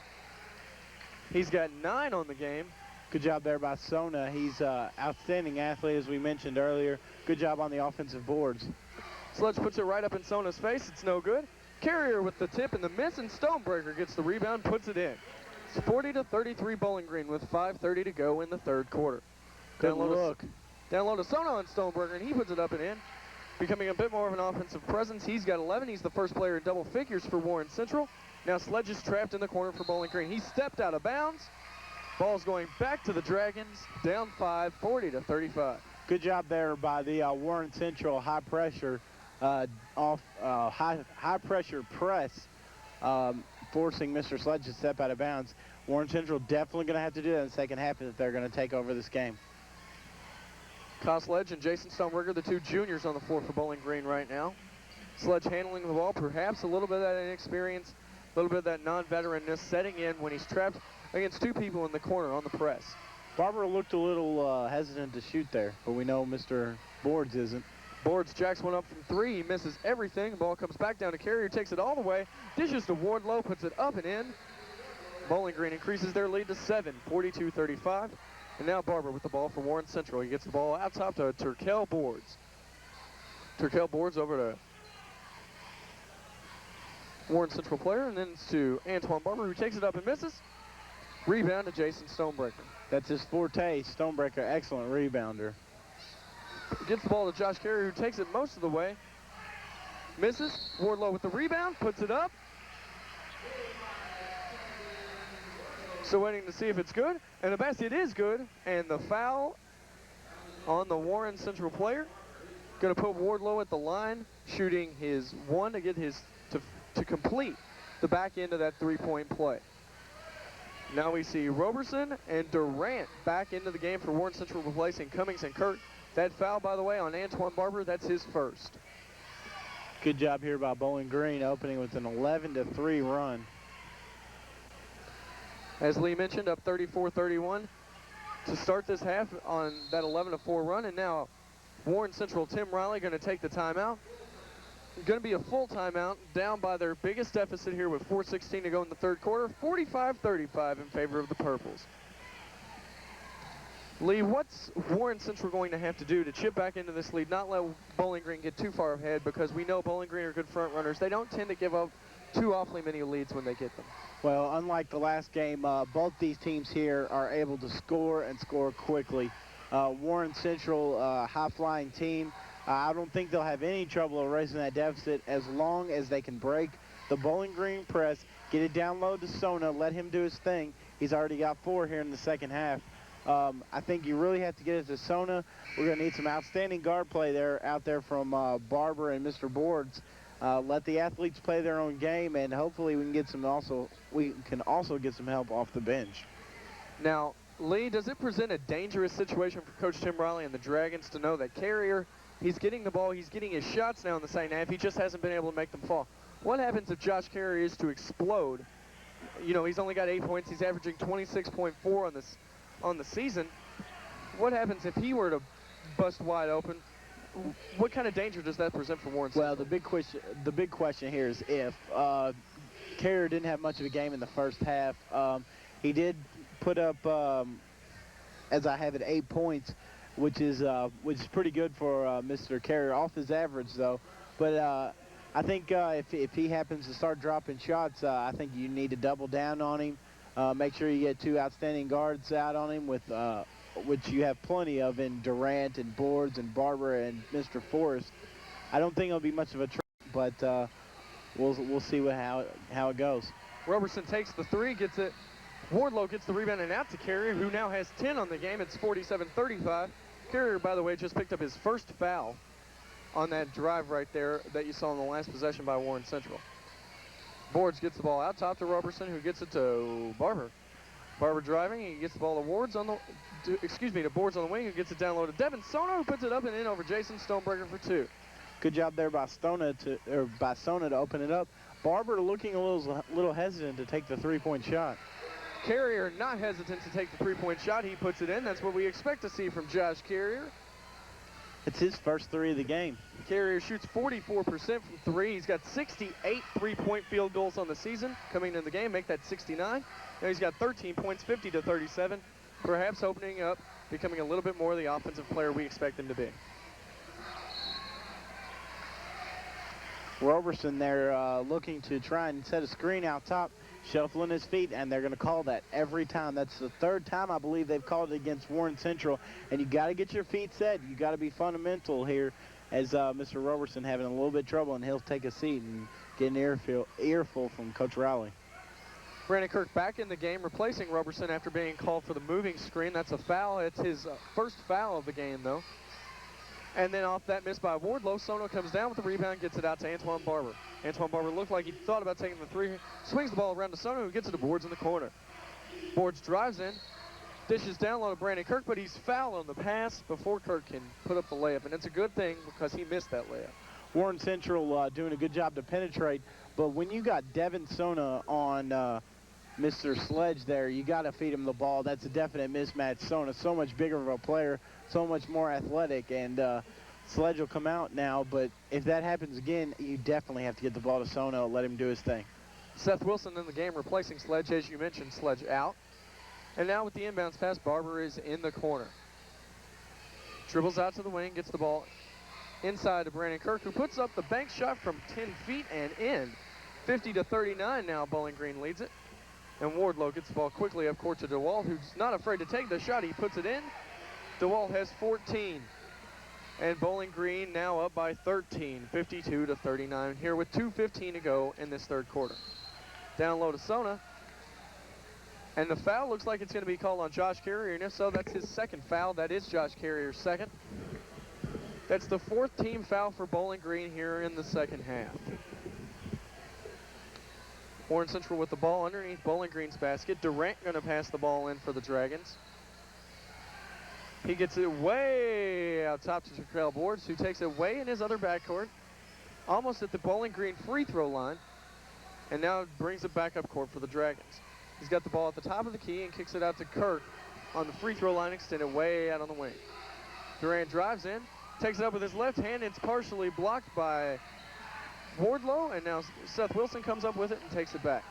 He's got 9 on the game. Good job there by Sona. He's an outstanding athlete, as we mentioned earlier. Good job on the offensive boards. Sledge puts it right up in Sona's face. It's no good. Carrier with the tip and the miss, and Stonebreaker gets the rebound, puts it in. It's 40-33 Bowling Green with 5:30 to go in the third quarter. Good look. Down low to Sona on Stonebreaker, and he puts it up and in. Becoming a bit more of an offensive presence. He's got 11. He's the first player in double figures for Warren Central. Now Sledge is trapped in the corner for Bowling Green. He stepped out of bounds. Ball's going back to the Dragons. Down 5, 40-35. Good job there by the Warren Central high pressure high pressure press, forcing Mr. Sledge to step out of bounds. Warren Central definitely going to have to do that in the second half if they're going to take over this game. Kyle Sledge and Jason Stonebreaker, the 2 juniors on the floor for Bowling Green right now. Sledge handling the ball, perhaps a little bit of that inexperience, a little bit of that non-veteranness setting in when he's trapped against 2 people in the corner on the press. Barber looked a little hesitant to shoot there, but we know Mr. Boards isn't. Boards jacks one up from 3. He misses everything. The ball comes back down to Carrier, takes it all the way, dishes to Wardlow, puts it up and in. Bowling Green increases their lead to 7, 42-35. And now Barber with the ball for Warren Central. He gets the ball out top to Turkel Boards. Turkel Boards over to Warren Central player, and then it's to Antoine Barber, who takes it up and misses. Rebound to Jason Stonebreaker. That's his forte. Stonebreaker, excellent rebounder. Gets the ball to Josh Carrier, who takes it most of the way. Misses. Wardlow with the rebound, puts it up. So waiting to see if it's good. And the basket is good. And the foul on the Warren Central player. Going to put Wardlow at the line, shooting his 1 to get his to complete the back end of that 3-point play. Now we see Roberson and Durant back into the game for Warren Central, replacing Cummings and Kurt. That foul, by the way, on Antoine Barber, that's his first. Good job here by Bowling Green, opening with an 11-3 run. As Lee mentioned, up 34-31 to start this half on that 11-4 run. And now Warren Central, Tim Riley, going to take the timeout. Going to be a full timeout, down by their biggest deficit here with 4:16 to go in the third quarter, 45-35 in favor of the Purples. Lee, what's Warren Central going to have to do to chip back into this lead, not let Bowling Green get too far ahead, because we know Bowling Green are good front runners. They don't tend to give up too awfully many leads when they get them. Well, unlike the last game, both these teams here are able to score and score quickly. Warren Central, high-flying team. I don't think they'll have any trouble erasing that deficit as long as they can break the Bowling Green press, get it down low to Sona, let him do his thing. He's already got 4 here in the second half. I think you really have to get it to Sona. We're going to need some outstanding guard play out there from Barber and Mr. Boards. Let the athletes play their own game, and hopefully we can also get some help off the bench. Now, Lee, does it present a dangerous situation for Coach Tim Riley and the Dragons to know that Carrier, he's getting the ball, he's getting his shots now in the second half, he just hasn't been able to make them fall? What happens if Josh Carrier is to explode? You know, he's only got 8 points, he's averaging 26.4 on the season. What happens if he were to bust wide open? What kind of danger does that present for Warren Central? Well, the big question here is if. Carrier didn't have much of a game in the first half. He did put up, as I have it, 8 points, which is pretty good for Mr. Carrier, off his average though. But I think if he happens to start dropping shots, I think you need to double down on him. Make sure you get 2 outstanding guards out on him, with which you have plenty of in Durant and Boards and Barber and Mr. Forrest. I don't think it'll be much of a trouble, but we'll see how it goes. Roberson takes the 3, gets it. Wardlow gets the rebound and out to Carrier, who now has 10 on the game. It's 47-35. Carrier, by the way, just picked up his first foul on that drive right there that you saw in the last possession by Warren Central. Boards gets the ball out top to Roberson, who gets it to Barber. Barber driving, he gets the ball to Boards on the wing, who gets it down low to Devin Sona, who puts it up and in over Jason Stonebreaker for 2. Good job there by Sona to open it up. Barber looking a little hesitant to take the 3-point shot. Carrier not hesitant to take the 3-point shot. He puts it in. That's what we expect to see from Josh Carrier. It's his first 3 of the game. Carrier shoots 44% from 3. He's got 68 3-point field goals on the season. Coming into the game, make that 69. Now he's got 13 points, 50 to 37. Perhaps opening up, becoming a little bit more the offensive player we expect him to be. Roberson there looking to try and set a screen out top, shuffling his feet, and they're going to call that every time. That's the 3rd time I believe they've called it against Warren Central, and you got to get your feet set. You got to be fundamental here, as Mr. Roberson having a little bit of trouble, and he'll take a seat and get an earful from Coach Rowley. Brandon Kirk back in the game, replacing Roberson after being called for the moving screen. That's a foul. It's his first foul of the game, though. And then off that miss by Wardlow, Sono comes down with the rebound, gets it out to Antoine Barber. Antoine Barber looked like he thought about taking the 3, swings the ball around to Sono, who gets it to Boards in the corner. Boards drives in, dishes down low to Brandon Kirk, but he's fouled on the pass before Kirk can put up the layup, and it's a good thing because he missed that layup. Warren Central doing a good job to penetrate, but when you got Devin Sona on Mr. Sledge there, you got to feed him the ball. That's a definite mismatch. Sona, so much bigger of a player, so much more athletic, and Sledge will come out now, but if that happens again, you definitely have to get the ball to Sona, let him do his thing. Seth Wilson in the game replacing Sledge, as you mentioned, Sledge out. And now with the inbounds pass, Barber is in the corner. Dribbles out to the wing, gets the ball inside to Brandon Kirk, who puts up the bank shot from 10 feet and in. 50 to 39 now, Bowling Green leads it. And Wardlow gets the ball quickly up court to DeWalt, who's not afraid to take the shot. He puts it in. DeWalt has 14. And Bowling Green now up by 13, 52 to 39, here with 2:15 to go in this 3rd quarter. Down low to Sona. And the foul looks like it's going to be called on Josh Carrier, and if so, that's his 2nd foul. That is Josh Carrier's 2nd. That's the 4th team foul for Bowling Green here in the 2nd half. Warren Central with the ball underneath Bowling Green's basket. Durant going to pass the ball in for the Dragons. He gets it way out top to Traquel Boards, who takes it way in his other backcourt, almost at the Bowling Green free throw line, and now brings it back up court for the Dragons. He's got the ball at the top of the key and kicks it out to Kirk on the free throw line, extended way out on the wing. Durant drives in, takes it up with his left hand. It's partially blocked by Wardlow, and now Seth Wilson comes up with it and takes it back.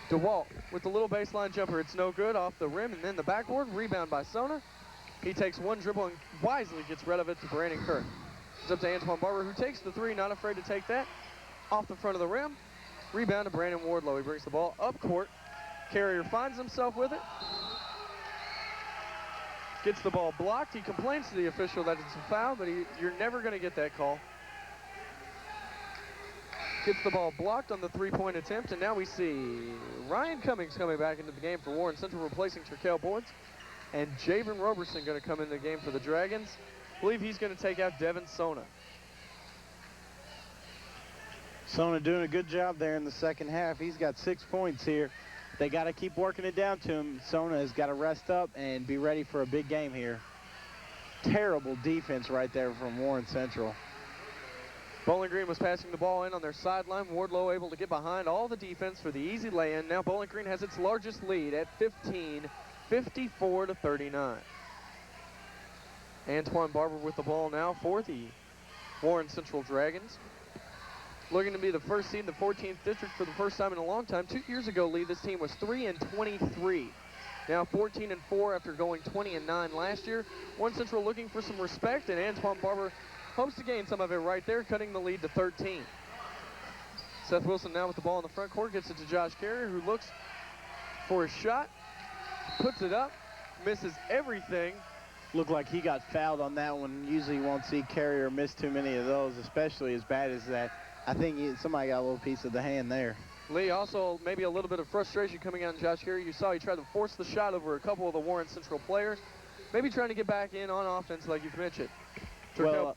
DeWalt with the little baseline jumper. It's no good, off the rim, and then the backboard. Rebound by Sona. He takes one dribble and wisely gets rid of it to Brandon Kirk. It's up to Antoine Barber, who takes the 3, not afraid to take that. Off the front of the rim. Rebound to Brandon Wardlow. He brings the ball up court. Carrier finds himself with it. Gets the ball blocked. He complains to the official that it's a foul, but you're never going to get that call. Gets the ball blocked on the 3-point attempt, and now we see Ryan Cummings coming back into the game for Warren Central, replacing Traquel Boards. And Javen Roberson going to come in the game for the Dragons. I believe he's going to take out Devin Sona. Sona doing a good job there in the 2nd half. He's got 6 points here. They got to keep working it down to him. Sona has got to rest up and be ready for a big game here. Terrible defense right there from Warren Central. Bowling Green was passing the ball in on their sideline. Wardlow able to get behind all the defense for the easy lay-in. Now Bowling Green has its largest lead at 15, 54 to 39. Antoine Barber with the ball now for the Warren Central Dragons. Looking to be the first seed in the 14th district for the first time in a long time. 2 years ago, this team was 3-23. Now 14-4 after going 20-9 last year. Warren Central looking for some respect, and Antoine Barber hopes to gain some of it right there, cutting the lead to 13. Seth Wilson now with the ball in the front court, gets it to Josh Carrier, who looks for a shot, puts it up, misses everything. Looked like he got fouled on that one. Usually you won't see Carrier miss too many of those, especially as bad as that. I think somebody got a little piece of the hand there. Lee, also maybe a little bit of frustration coming out in Josh Carrier. You saw he tried to force the shot over a couple of the Warren Central players. Maybe trying to get back in on offense like you've mentioned. Well,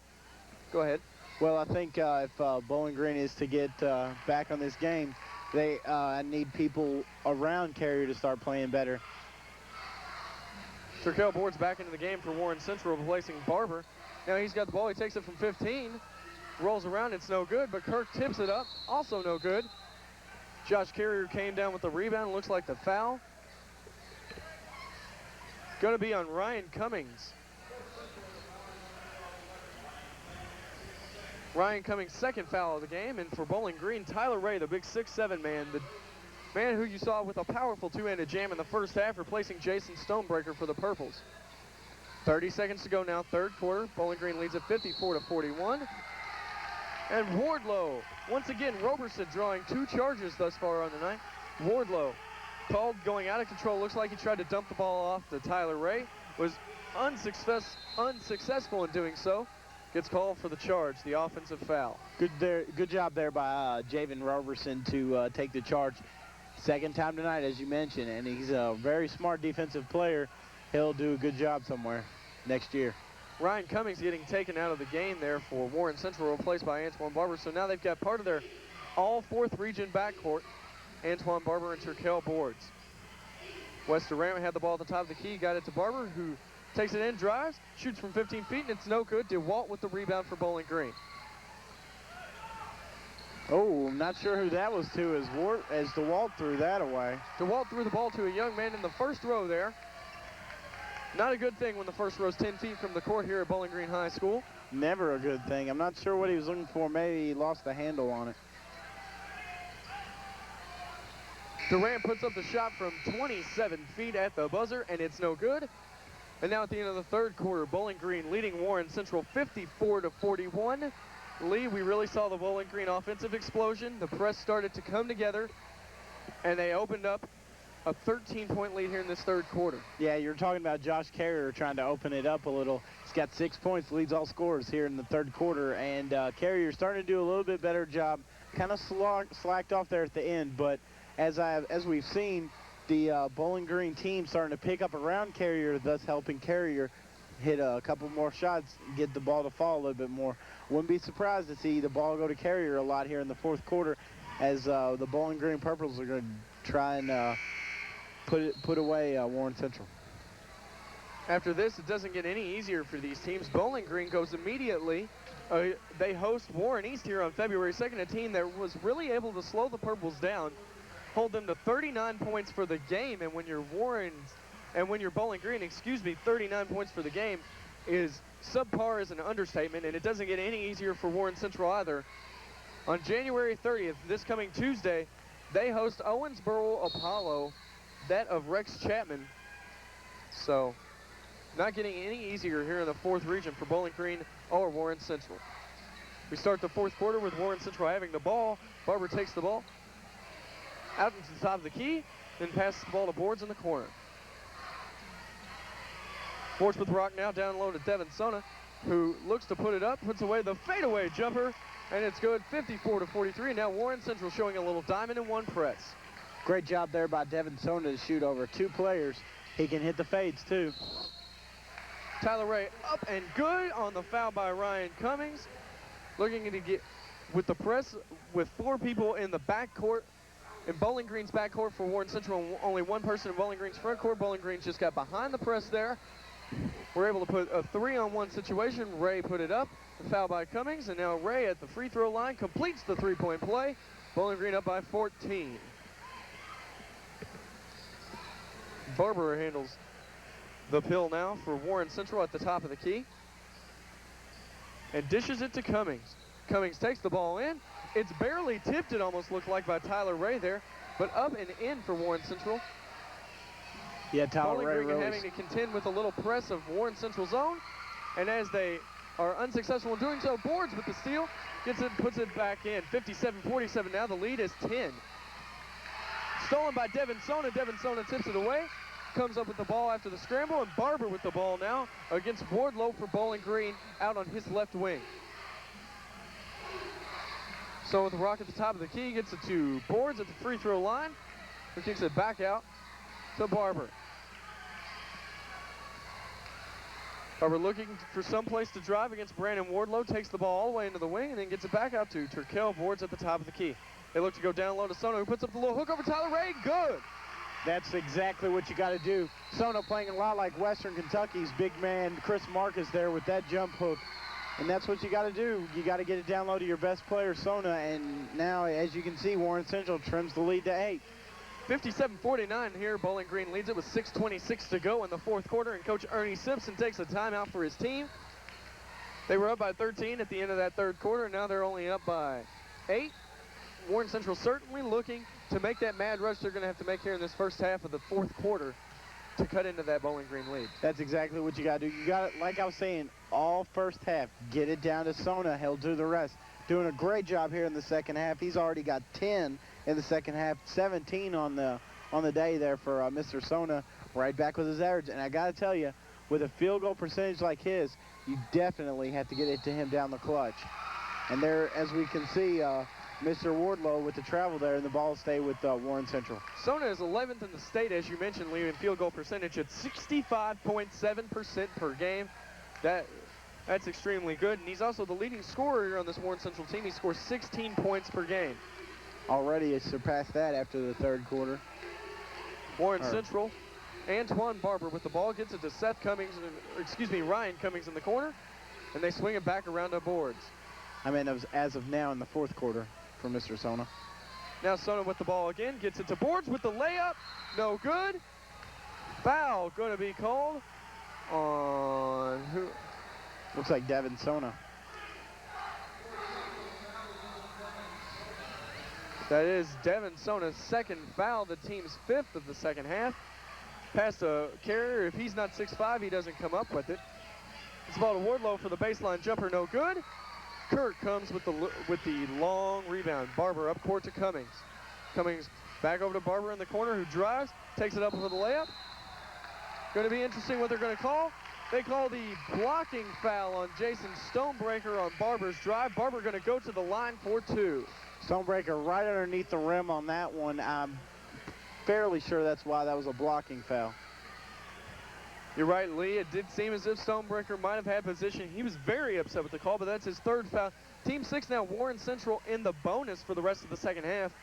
go ahead. Well, I think if Bowling Green is to get back on this game, they need people around Carrier to start playing better. Traquel Boards back into the game for Warren Central, replacing Barber. Now he's got the ball. He takes it from 15. Rolls around. It's no good, but Kirk tips it up. Also no good. Josh Carrier came down with the rebound. Looks like the foul. Going to be on Ryan Cummings. Ryan Cummings' second foul of the game, and for Bowling Green, Tyler Ray, the big 6'7" man, the man who you saw with a powerful two-handed jam in the first half, replacing Jason Stonebreaker for the Purples. 30 seconds to go now, third quarter. Bowling Green leads at 54-41. And Wardlow, once again, Roberson drawing 2 charges thus far on the night. Wardlow called going out of control. Looks like he tried to dump the ball off to Tyler Ray. Was unsuccessful in doing so. Gets called for the charge, the offensive foul. Good job there by Javen Roberson to take the charge. Second time tonight, as you mentioned, and he's a very smart defensive player. He'll do a good job somewhere next year. Ryan Cummings getting taken out of the game there for Warren Central, replaced by Antoine Barber. So now they've got part of their all-4th region backcourt, Antoine Barber and Turkel Boards. West Durant had the ball at the top of the key, got it to Barber, who takes it in, drives, shoots from 15 feet, and it's no good. DeWalt with the rebound for Bowling Green. Oh, I'm not sure who that was to as DeWalt threw that away. DeWalt threw the ball to a young man in the first row there. Not a good thing when the first row's 10 feet from the court here at Bowling Green High School. Never a good thing. I'm not sure what he was looking for. Maybe he lost the handle on it. Durant puts up the shot from 27 feet at the buzzer, and it's no good. And now at the end of the third quarter, Bowling Green leading Warren Central 54-41. Lee, we really saw the Bowling Green offensive explosion. The press started to come together, and they opened up a 13-point lead here in this third quarter. Yeah, you're talking about Josh Carrier trying to open it up a little. He's got 6 points, leads all scorers here in the third quarter, and Carrier starting to do a little bit better job. Kind of slacked off there at the end, but as we've seen, the Bowling Green team starting to pick up around Carrier, thus helping Carrier hit a couple more shots, get the ball to fall a little bit more. Wouldn't be surprised to see the ball go to Carrier a lot here in the fourth quarter, as the Bowling Green Purples are going to try and put away Warren Central. After this, it doesn't get any easier for these teams. Bowling Green goes immediately. They host Warren East here on February 2nd, a team that was really able to slow the Purples down, hold them to 39 points for the game, and when you're Bowling Green, 39 points for the game is subpar as an understatement, and it doesn't get any easier for Warren Central either. On January 30th, this coming Tuesday, they host Owensboro Apollo, that of Rex Chapman. So, not getting any easier here in the fourth region for Bowling Green or Warren Central. We start the fourth quarter with Warren Central having the ball. Barber takes the ball out into the top of the key, then passes the ball to Boards in the corner. Boards with the rock now down low to Devin Sona, who looks to put it up, puts away the fadeaway jumper, and it's good, 54-43. Now Warren Central showing a little diamond in one press. Great job there by Devin Sona to shoot over 2 players. He can hit the fades too. Tyler Ray up and good on the foul by Ryan Cummings. Looking to get with the press with 4 people in the backcourt. In Bowling Green's backcourt for Warren Central, only 1 person in Bowling Green's front court. Bowling Green just got behind the press there. We're able to put a 3-on-1 situation. Ray put it up. The foul by Cummings, and now Ray at the free throw line completes the 3-point play. Bowling Green up by 14. Barber handles the pill now for Warren Central at the top of the key. And dishes it to Cummings. Cummings takes the ball in. It's barely tipped, it almost looked like, by Tyler Ray there. But up and in for Warren Central. Yeah, Tyler Bowling Ray Green really having to contend with a little press of Warren Central's own. And as they are unsuccessful in doing so, Boards with the steal, gets it, puts it back in. 57-47 now, the lead is 10. Stolen by Devin Sona. Devin Sona tips it away. Comes up with the ball after the scramble, and Barber with the ball now against Wardlow for Bowling Green out on his left wing. So with the rock at the top of the key, gets it to Boards at the free throw line, who kicks it back out to Barber. Barber looking for some place to drive against Brandon Wardlow, takes the ball all the way into the wing, and then gets it back out to Turkel Boards at the top of the key. They look to go down low to Sona, who puts up the little hook over Tyler Ray. Good. That's exactly what you got to do. Sona playing a lot like Western Kentucky's big man Chris Marcus there with that jump hook. And that's what you got to do. You got to get it down low to your best player, Sona. And now, as you can see, Warren Central trims the lead to 8. 57-49 here. Bowling Green leads it with 6:26 to go in the fourth quarter. And Coach Ernie Simpson takes a timeout for his team. They were up by 13 at the end of that third quarter. Now they're only up by 8. Warren Central certainly looking to make that mad rush they're going to have to make here in this first half of the fourth quarter to cut into that Bowling Green lead. That's exactly what you got to do. You got to, like I was saying, all first half, get it down to Sona. He'll do the rest. Doing a great job here in the second half. He's already got 10 in the second half, 17 on the day there for Mr. Sona, right back with his average. And I got to tell you, with a field goal percentage like his, you definitely have to get it to him down the clutch. And there, as we can see, Mr. Wardlow with the travel there, and the ball stay with Warren Central. Sona is 11th in the state, as you mentioned, Lee, in field goal percentage at 65.7% per game. That's extremely good, and he's also the leading scorer here on this Warren Central team. He scores 16 points per game. Already has surpassed that after the third quarter. Warren Central, Antoine Barber with the ball, gets it to Seth Cummings, Ryan Cummings in the corner, and they swing it back around the boards. I mean, it was as of now in the fourth quarter for Mr. Sona. Now Sona with the ball again, gets it to boards with the layup, no good. Foul going to be called on who? Looks like Devin Sona. That is Devin Sona's second foul, the team's 5th of the second half. Pass to Carrier. If he's not 6'5", he doesn't come up with it. It's ball to Wardlow for the baseline jumper, no good. Kirk comes with the long rebound. Barber up court to Cummings. Cummings back over to Barber in the corner, who drives, takes it up for the layup. Going to be interesting what they're going to call. They call the blocking foul on Jason Stonebreaker on Barber's drive. Barber going to go to the line for 2. Stonebreaker right underneath the rim on that one. I'm fairly sure that's why that was a blocking foul. You're right, Lee. It did seem as if Stonebreaker might have had position. He was very upset with the call, but that's his 3rd foul. Team 6 now, Warren Central in the bonus for the rest of the second half.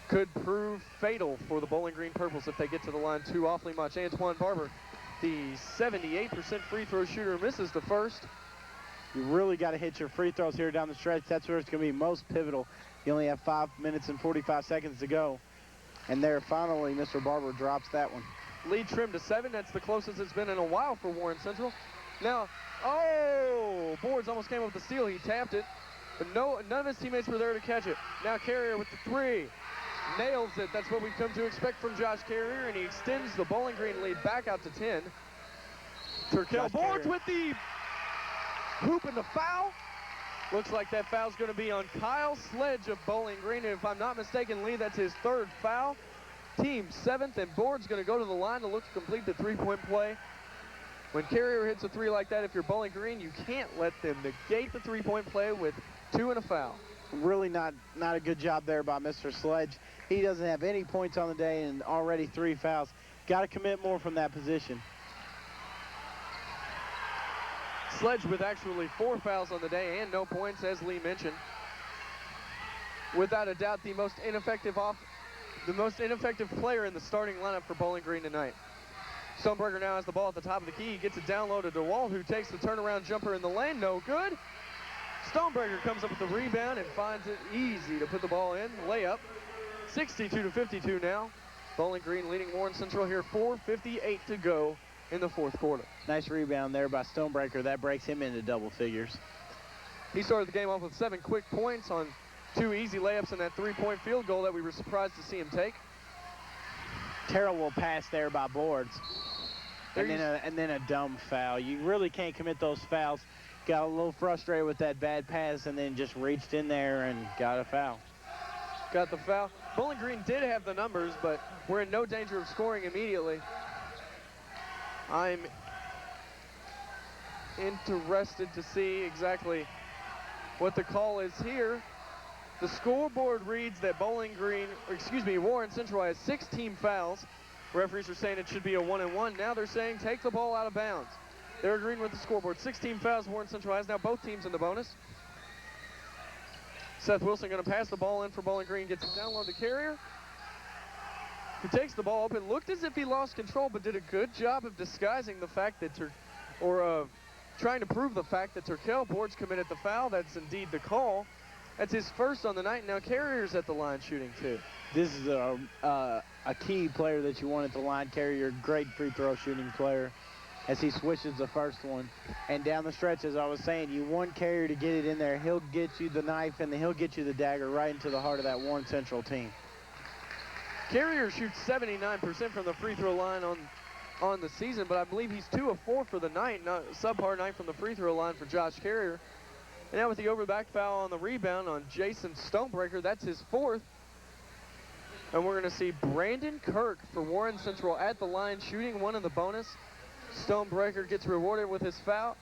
Could prove fatal for the Bowling Green Purples if they get to the line too awfully much. Antoine Barber, the 78% free throw shooter, misses the first. You really got to hit your free throws here down the stretch. That's where it's going to be most pivotal. You only have 5 minutes and 45 seconds to go. And there, finally, Mr. Barber drops that one. Lead trimmed to 7. That's the closest it's been in a while for Warren Central. Now, Boards almost came up with the steal. He tapped it, but none of his teammates were there to catch it. Now Carrier with the 3. Nails it. That's what we've come to expect from Josh Carrier, and he extends the Bowling Green lead back out to 10. Turkel Boards with the hoop and the foul. Looks like that foul's going to be on Kyle Sledge of Bowling Green, and if I'm not mistaken, Lee, that's his 3rd foul. Team 7th, and Board's going to go to the line to look to complete the 3-point play. When Carrier hits a 3 like that, if you're Bowling Green, you can't let them negate the 3-point play with 2 and a foul. Really not a good job there by Mr. Sledge. He doesn't have any points on the day and already 3 fouls. Got to commit more from that position. Sledge with actually 4 fouls on the day and no points, as Lee mentioned. Without a doubt, the most ineffective player in the starting lineup for Bowling Green tonight. Stonebreaker now has the ball at the top of the key. He gets it down low to DeWalt, who takes the turnaround jumper in the lane. No good. Stonebreaker comes up with the rebound and finds it easy to put the ball in. Layup. 62-52 now. Bowling Green leading Warren Central here. 4:58 to go in the fourth quarter. Nice rebound there by Stonebreaker. That breaks him into double figures. He started the game off with 7 quick points on 2 easy layups and that 3-point field goal that we were surprised to see him take. Terrible pass there by Boards. And then a dumb foul. You really can't commit those fouls. Got a little frustrated with that bad pass and then just reached in there and got a foul. Got the foul. Bowling Green did have the numbers, but we're in no danger of scoring immediately. I'm interested to see exactly what the call is here. The scoreboard reads that Warren Central has 16 fouls. Referees are saying it should be a 1-and-1. Now they're saying take the ball out of bounds. They're agreeing with the scoreboard. 16 fouls Warren Central has. Now both teams in the bonus. Seth Wilson going to pass the ball in for Bowling Green. Gets it down low to Carrier, who takes the ball up and looked as if he lost control, but did a good job of disguising the fact that trying to prove the fact that Turkel Boards committed the foul. That's indeed the call. That's his first on the night. Now Carrier's at the line shooting too. This is a key player that you want at the line. Carrier, great free throw shooting player. as he swishes the first one. And down the stretch, as I was saying, you want Carrier to get it in there. He'll get you the knife, and then he'll get you the dagger right into the heart of that Warren Central team. Carrier shoots 79% from the free throw line on the season, but I believe he's 2 of 4 for the night. Not subpar night from the free throw line for Josh Carrier. And now with the over-the-back foul on the rebound on Jason Stonebreaker, that's his 4th. And we're going to see Brandon Kirk for Warren Central at the line, shooting one of the bonus. Stonebreaker gets rewarded with his foul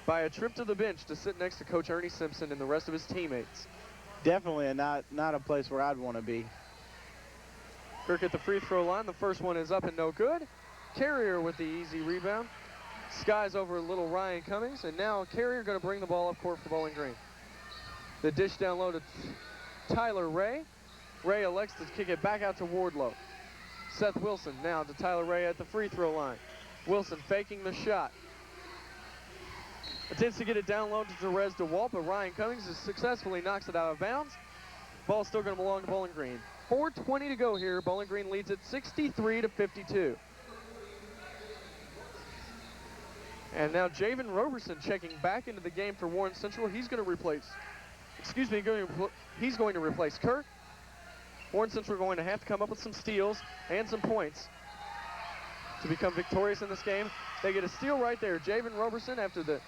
by a trip to the bench to sit next to Coach Ernie Simpson and the rest of his teammates. Definitely not a place where I'd want to be. Kirk at the free throw line. The first one is up and no good. Carrier with the easy rebound. Skies over little Ryan Cummings, and now Carrier going to bring the ball up court for Bowling Green. The dish down low to Tyler Ray. Ray elects to kick it back out to Wardlow. Seth Wilson now to Tyler Ray at the free throw line. Wilson faking the shot. Attempts to get it down low to Jerez DeWalt, but Ryan Cummings successfully knocks it out of bounds. Ball still going to belong to Bowling Green. 4:20 to go here. Bowling Green leads it 63-52. And now Javen Roberson checking back into the game for Warren Central. He's going to replace, he's going to replace Kirk. Warren Central going to have to come up with some steals and some points to become victorious in this game. They get a steal right there. Javen Roberson, after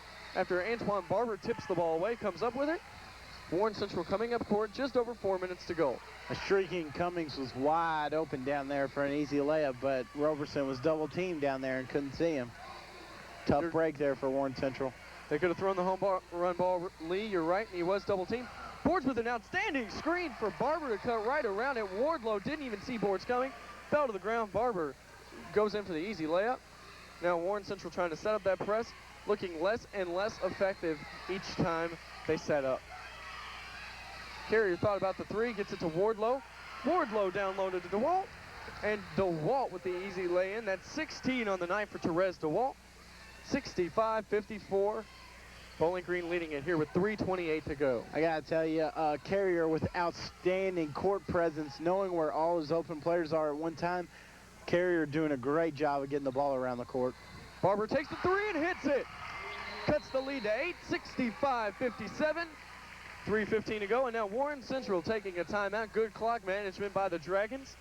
Antoine Barber tips the ball away, comes up with it. Warren Central coming up court, just over 4 minutes to go. A shrieking Cummings was wide open down there for an easy layup, but Roberson was double teamed down there and couldn't see him. Tough break there for Warren Central. They could have thrown the run ball, Lee, you're right, and he was double teamed. Boards with an outstanding screen for Barber to cut right around it. Wardlow didn't even see Boards coming. Fell to the ground. Barber goes in for the easy layup. Now Warren Central trying to set up that press, looking less and less effective each time they set up. Carrier thought about the three, gets it to Wardlow. Wardlow down low to DeWalt. And DeWalt with the easy lay-in. That's 16 on the night for Terez DeWalt. 65-54. Bowling Green leading it here with 3:28 to go. I got to tell you, Carrier with outstanding court presence, knowing where all his open players are at one time. Carrier doing a great job of getting the ball around the court. Barber takes the three and hits it. Cuts the lead to 8, 65-57. 3:15 to go, and now Warren Central taking a timeout. Good clock management by the Dragons.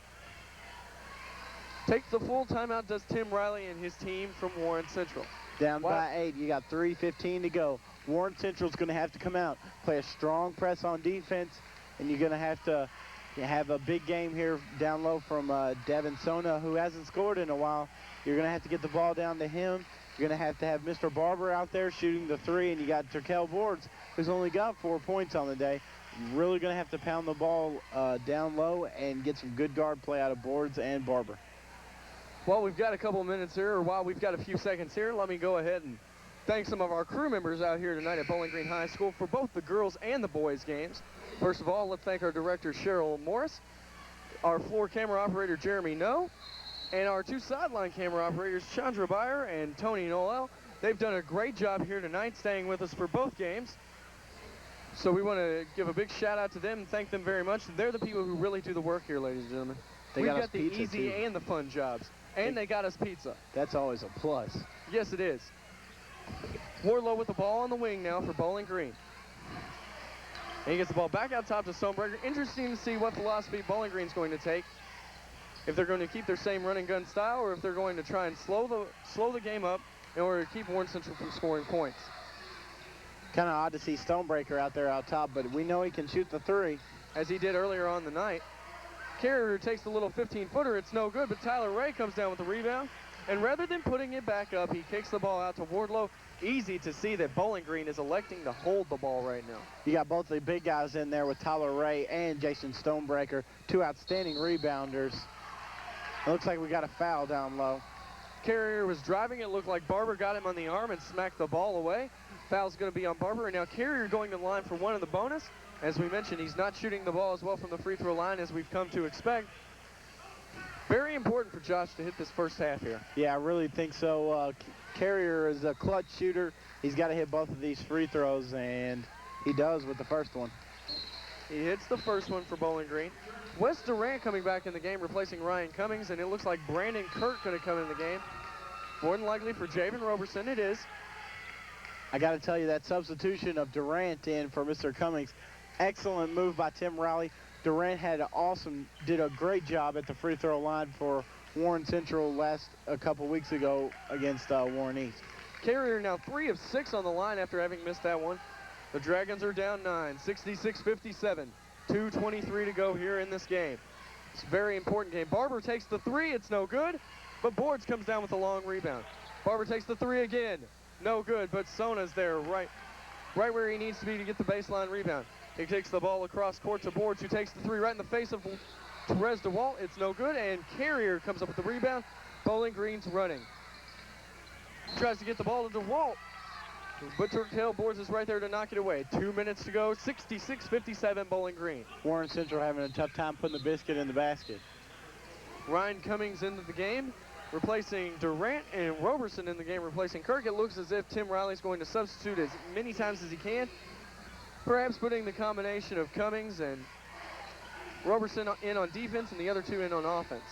Takes the full timeout, does Tim Riley and his team from Warren Central. Down by 8, you got 3:15 to go. Warren Central's going to have to come out, play a strong press on defense, and you're going to have a big game here down low from Devin Sona, who hasn't scored in a while. You're going to have to get the ball down to him. You're going to have Mr. Barber out there shooting the three, and you got Terkel Boards, who's only got 4 points on the day. Really going to have to pound the ball down low and get some good guard play out of Boards and Barber. While we've got a couple minutes here, or while we've got a few seconds here, let me go ahead and thank some of our crew members out here tonight at Bowling Green High School for both the girls and the boys games. First of all, let's thank our director, Cheryl Morris, our floor camera operator, Jeremy No, and our 2 sideline camera operators, Chandra Byer and Tony Noel. They've done a great job here tonight, staying with us for both games. So we want to give a big shout out to them and thank them very much. They're the people who really do the work here, ladies and gentlemen. We've got the easy too, and the fun jobs. And they got us pizza. That's always a plus. Yes, it is. Wardlow with the ball on the wing now for Bowling Green. And he gets the ball back out top to Stonebreaker. Interesting to see what philosophy Bowling Green's going to take. If they're going to keep their same run and gun style, or if they're going to try and slow the game up in order to keep Warren Central from scoring points. Kind of odd to see Stonebreaker out there out top, but we know he can shoot the three. As he did earlier on the night. Carrier takes the little 15-footer. It's no good, but Tyler Ray comes down with the rebound. And rather than putting it back up, he kicks the ball out to Wardlow. Easy to see that Bowling Green is electing to hold the ball right now. You got both the big guys in there with Tyler Ray and Jason Stonebreaker, 2 outstanding rebounders. It looks like we got a foul down low. Carrier was driving. It looked like Barber got him on the arm and smacked the ball away. Foul's going to be on Barber, and now Carrier going to the line for one of the bonus. As we mentioned, he's not shooting the ball as well from the free throw line as we've come to expect. Very important for Josh to hit this first half here. Yeah, I really think so. Carrier is a clutch shooter. He's got to hit both of these free throws, and he does with the first one. He hits the first one for Bowling Green. Wes Durant coming back in the game, replacing Ryan Cummings, and it looks like Brandon Kirk going to come in the game. More than likely for Javen Roberson, it is. I got to tell you, that substitution of Durant in for Mr. Cummings, excellent move by Tim Riley. Durant did a great job at the free throw line for Warren Central a couple weeks ago against Warren East. Carrier now 3 of 6 on the line after having missed that one. The Dragons are down 9, 66-57. 2:23 to go here in this game. It's a very important game. Barber takes the 3, it's no good, but Boards comes down with a long rebound. Barber takes the 3 again, no good, but Sona's there right where he needs to be to get the baseline rebound. He takes the ball across court to Boards, who takes the 3 right in the face of Therese DeWalt. It's no good, and Carrier comes up with the rebound. Bowling Green's running. Tries to get the ball to DeWalt, but Turkdale Boards is right there to knock it away. 2 minutes to go, 66-57 Bowling Green. Warren Central having a tough time putting the biscuit in the basket. Ryan Cummings into the game, replacing Durant, and Roberson in the game, replacing Kirk. It looks as if Tim Riley's going to substitute as many times as he can, perhaps putting the combination of Cummings and Roberson in on defense and the other 2 in on offense.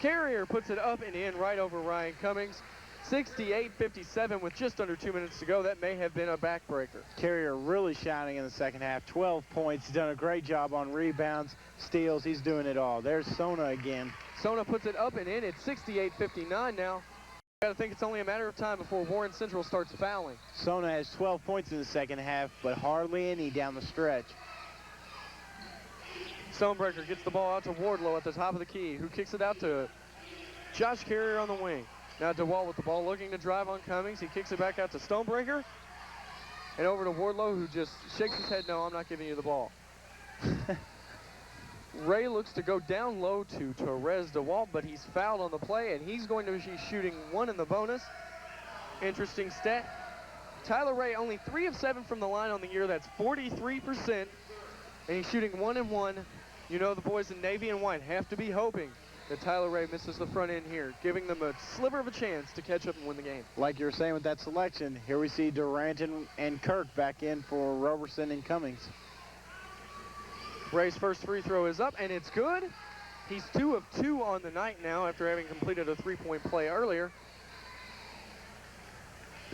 Carrier puts it up and in right over Ryan Cummings. 68-57 with just under 2 minutes to go. That may have been a backbreaker. Carrier really shining in the second half. 12 points. He's done a great job on rebounds, steals. He's doing it all. There's Sona again. Sona puts it up and in. It's 68-59 now. Got to think it's only a matter of time before Warren Central starts fouling. Sona has 12 points in the second half, but hardly any down the stretch. Stonebreaker gets the ball out to Wardlow at the top of the key, who kicks it out to Josh Carrier on the wing. Now DeWalt with the ball, looking to drive on Cummings. He kicks it back out to Stonebreaker. And over to Wardlow, who just shakes his head, no, I'm not giving you the ball. Ray looks to go down low to Therese DeWalt, but he's fouled on the play, and he's going to be shooting 1 in the bonus. Interesting stat. Tyler Ray only 3 of 7 from the line on the year. That's 43%. And he's shooting 1 and 1. You know the boys in navy and white have to be hoping that Tyler Ray misses the front end here, giving them a sliver of a chance to catch up and win the game. Like you were saying with that selection, here we see Durant and Kirk back in for Roberson and Cummings. Ray's first free throw is up, and it's good. He's 2 of 2 on the night now after having completed a 3-point play earlier.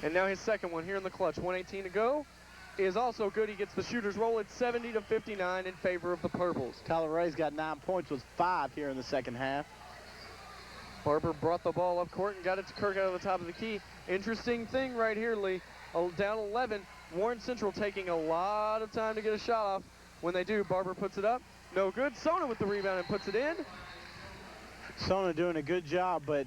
And now his second one here in the clutch. 1:18 to go is also good. He gets the shooter's roll at 70-59 in favor of the Purples. Tyler Ray's got 9 points with 5 here in the second half. Barber brought the ball up court and got it to Kirk out of the top of the key. Interesting thing right here, Lee. Down 11, Warren Central taking a lot of time to get a shot off. When they do, Barber puts it up. No good. Sona with the rebound and puts it in. Sona doing a good job, but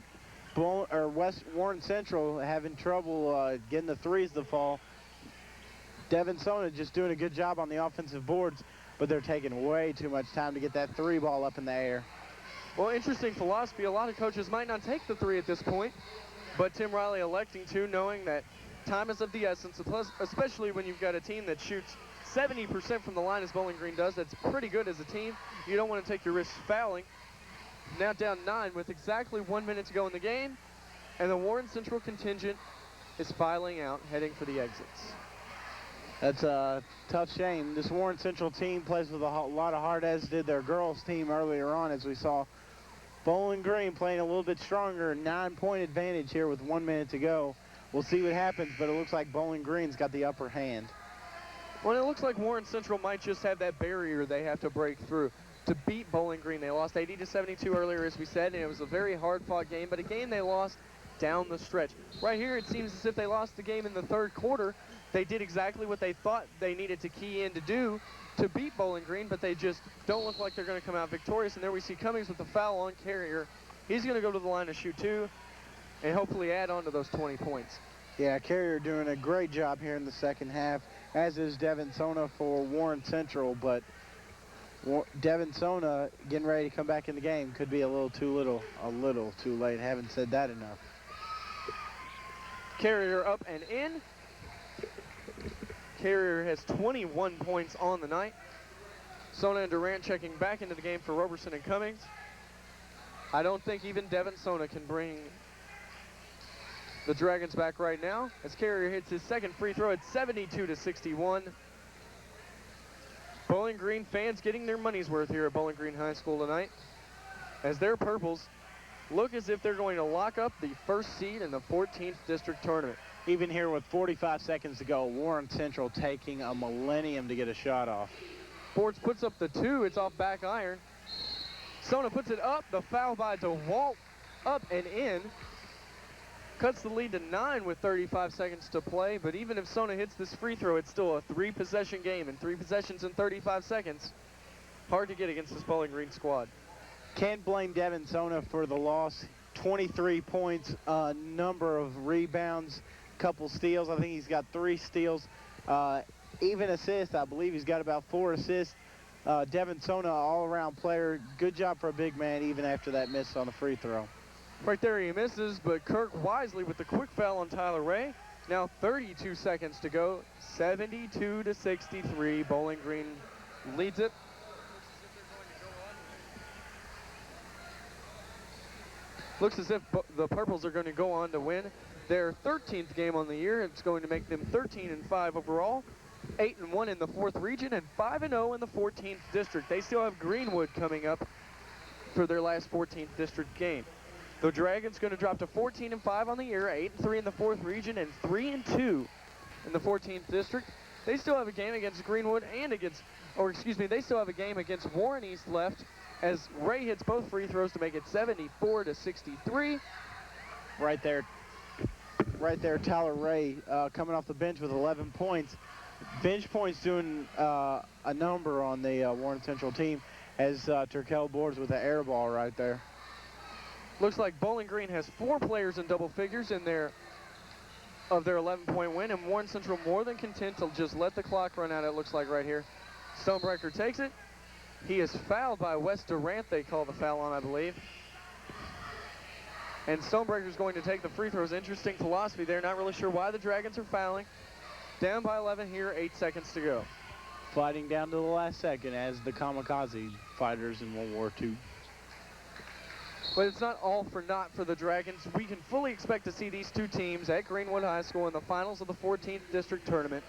Warren Central having trouble getting the threes to fall. Devin Sona just doing a good job on the offensive boards, but they're taking way too much time to get that 3 ball up in the air. Well, interesting philosophy. A lot of coaches might not take the 3 at this point, but Tim Riley electing to, knowing that time is of the essence, especially when you've got a team that shoots 70% from the line as Bowling Green does. That's pretty good as a team. You don't want to take your risks fouling. Now down 9 with exactly 1 minute to go in the game, and the Warren Central contingent is filing out, heading for the exits. That's a tough shame. This Warren Central team plays with a lot of heart, as did their girls team earlier on, as we saw Bowling Green playing a little bit stronger. 9-point advantage here with 1 minute to go. We'll see what happens, but it looks like Bowling Green's got the upper hand. Well, it looks like Warren Central might just have that barrier they have to break through to beat Bowling Green. They lost 80-72 earlier, as we said, and it was a very hard-fought game, but a game they lost down the stretch. Right here, it seems as if they lost the game in the third quarter. They did exactly what they thought they needed to key in to do to beat Bowling Green, but they just don't look like they're going to come out victorious. And there we see Cummings with the foul on Carrier. He's going to go to the line to shoot 2 and hopefully add on to those 20 points. Yeah, Carrier doing a great job here in the second half, as is Devin Sona for Warren Central, but Devin Sona getting ready to come back in the game. Could be a little too late. Haven't said that enough. Carrier up and in. Carrier has 21 points on the night. Sona and Durant checking back into the game for Roberson and Cummings. I don't think even Devin Sona can bring the Dragons back right now, as Carrier hits his second free throw at 72-61. Bowling Green fans getting their money's worth here at Bowling Green High School tonight, as their purples look as if they're going to lock up the first seed in the 14th district tournament. Even here with 45 seconds to go, Warren Central taking a millennium to get a shot off. Fords puts up the 2. It's off back iron. Sona puts it up. The foul by DeWalt, up and in. Cuts the lead to 9 with 35 seconds to play, but even if Sona hits this free throw, it's still a 3-possession game, and 3 possessions in 35 seconds. Hard to get against this Bowling Green squad. Can't blame Devin Sona for the loss. 23 points, a number of rebounds, couple steals. I think he's got 3 steals. Even assists, I believe he's got about 4 assists. Devin Sona, all-around player. Good job for a big man, even after that miss on the free throw. Right there he misses, but Kirk wisely with the quick foul on Tyler Ray. Now 32 seconds to go, 72-63. Bowling Green leads it. Looks as if the Purples are going to go on to win their 13th game on the year. It's going to make them 13-5 overall, 8-1 in the 4th region, and 5-0 in the 14th district. They still have Greenwood coming up for their last 14th district game. The Dragons going to drop to 14-5 on the year, 8-3 in the 4th region, and 3-2 in the 14th district. They still have a game against Greenwood and against, they still have a game against Warren East left, as Ray hits both free throws to make it 74-63. Right there, Tyler Ray coming off the bench with 11 points. Bench points doing a number on the Warren Central team, as Turkel boards with an air ball right there. Looks like Bowling Green has 4 players in double figures in their 11-point win, and Warren Central more than content to just let the clock run out, it looks like right here. Stonebreaker takes it. He is fouled by Wes Durant, they call the foul on, I believe. And Stonebreaker's going to take the free throws. Interesting philosophy there. Not really sure why the Dragons are fouling. Down by 11 here, 8 seconds to go. Fighting down to the last second as the kamikaze fighters in World War II. But it's not all for naught for the Dragons. We can fully expect to see these 2 teams at Greenwood High School in the finals of the 14th district tournament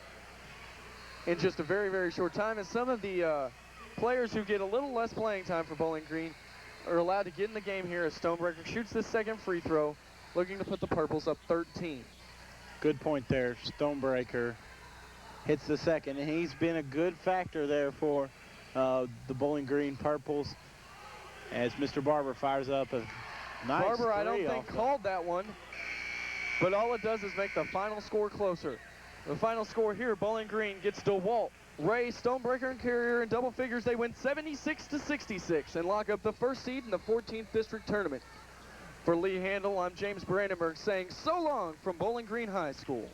in just a very, very short time. And some of the players who get a little less playing time for Bowling Green are allowed to get in the game here as Stonebreaker shoots this second free throw, looking to put the Purples up 13. Good point there. Stonebreaker hits the second, and he's been a good factor there for the Bowling Green Purples, as Mr. Barber fires up a nice Barber, I don't three think, off called that one, but all it does is make the final score closer. The final score here, Bowling Green gets DeWalt, Ray, Stonebreaker, and Carrier in double figures. They win 76-66 and lock up the first seed in the 14th district tournament. For Lee Handel, I'm James Brandenburg saying so long from Bowling Green High School.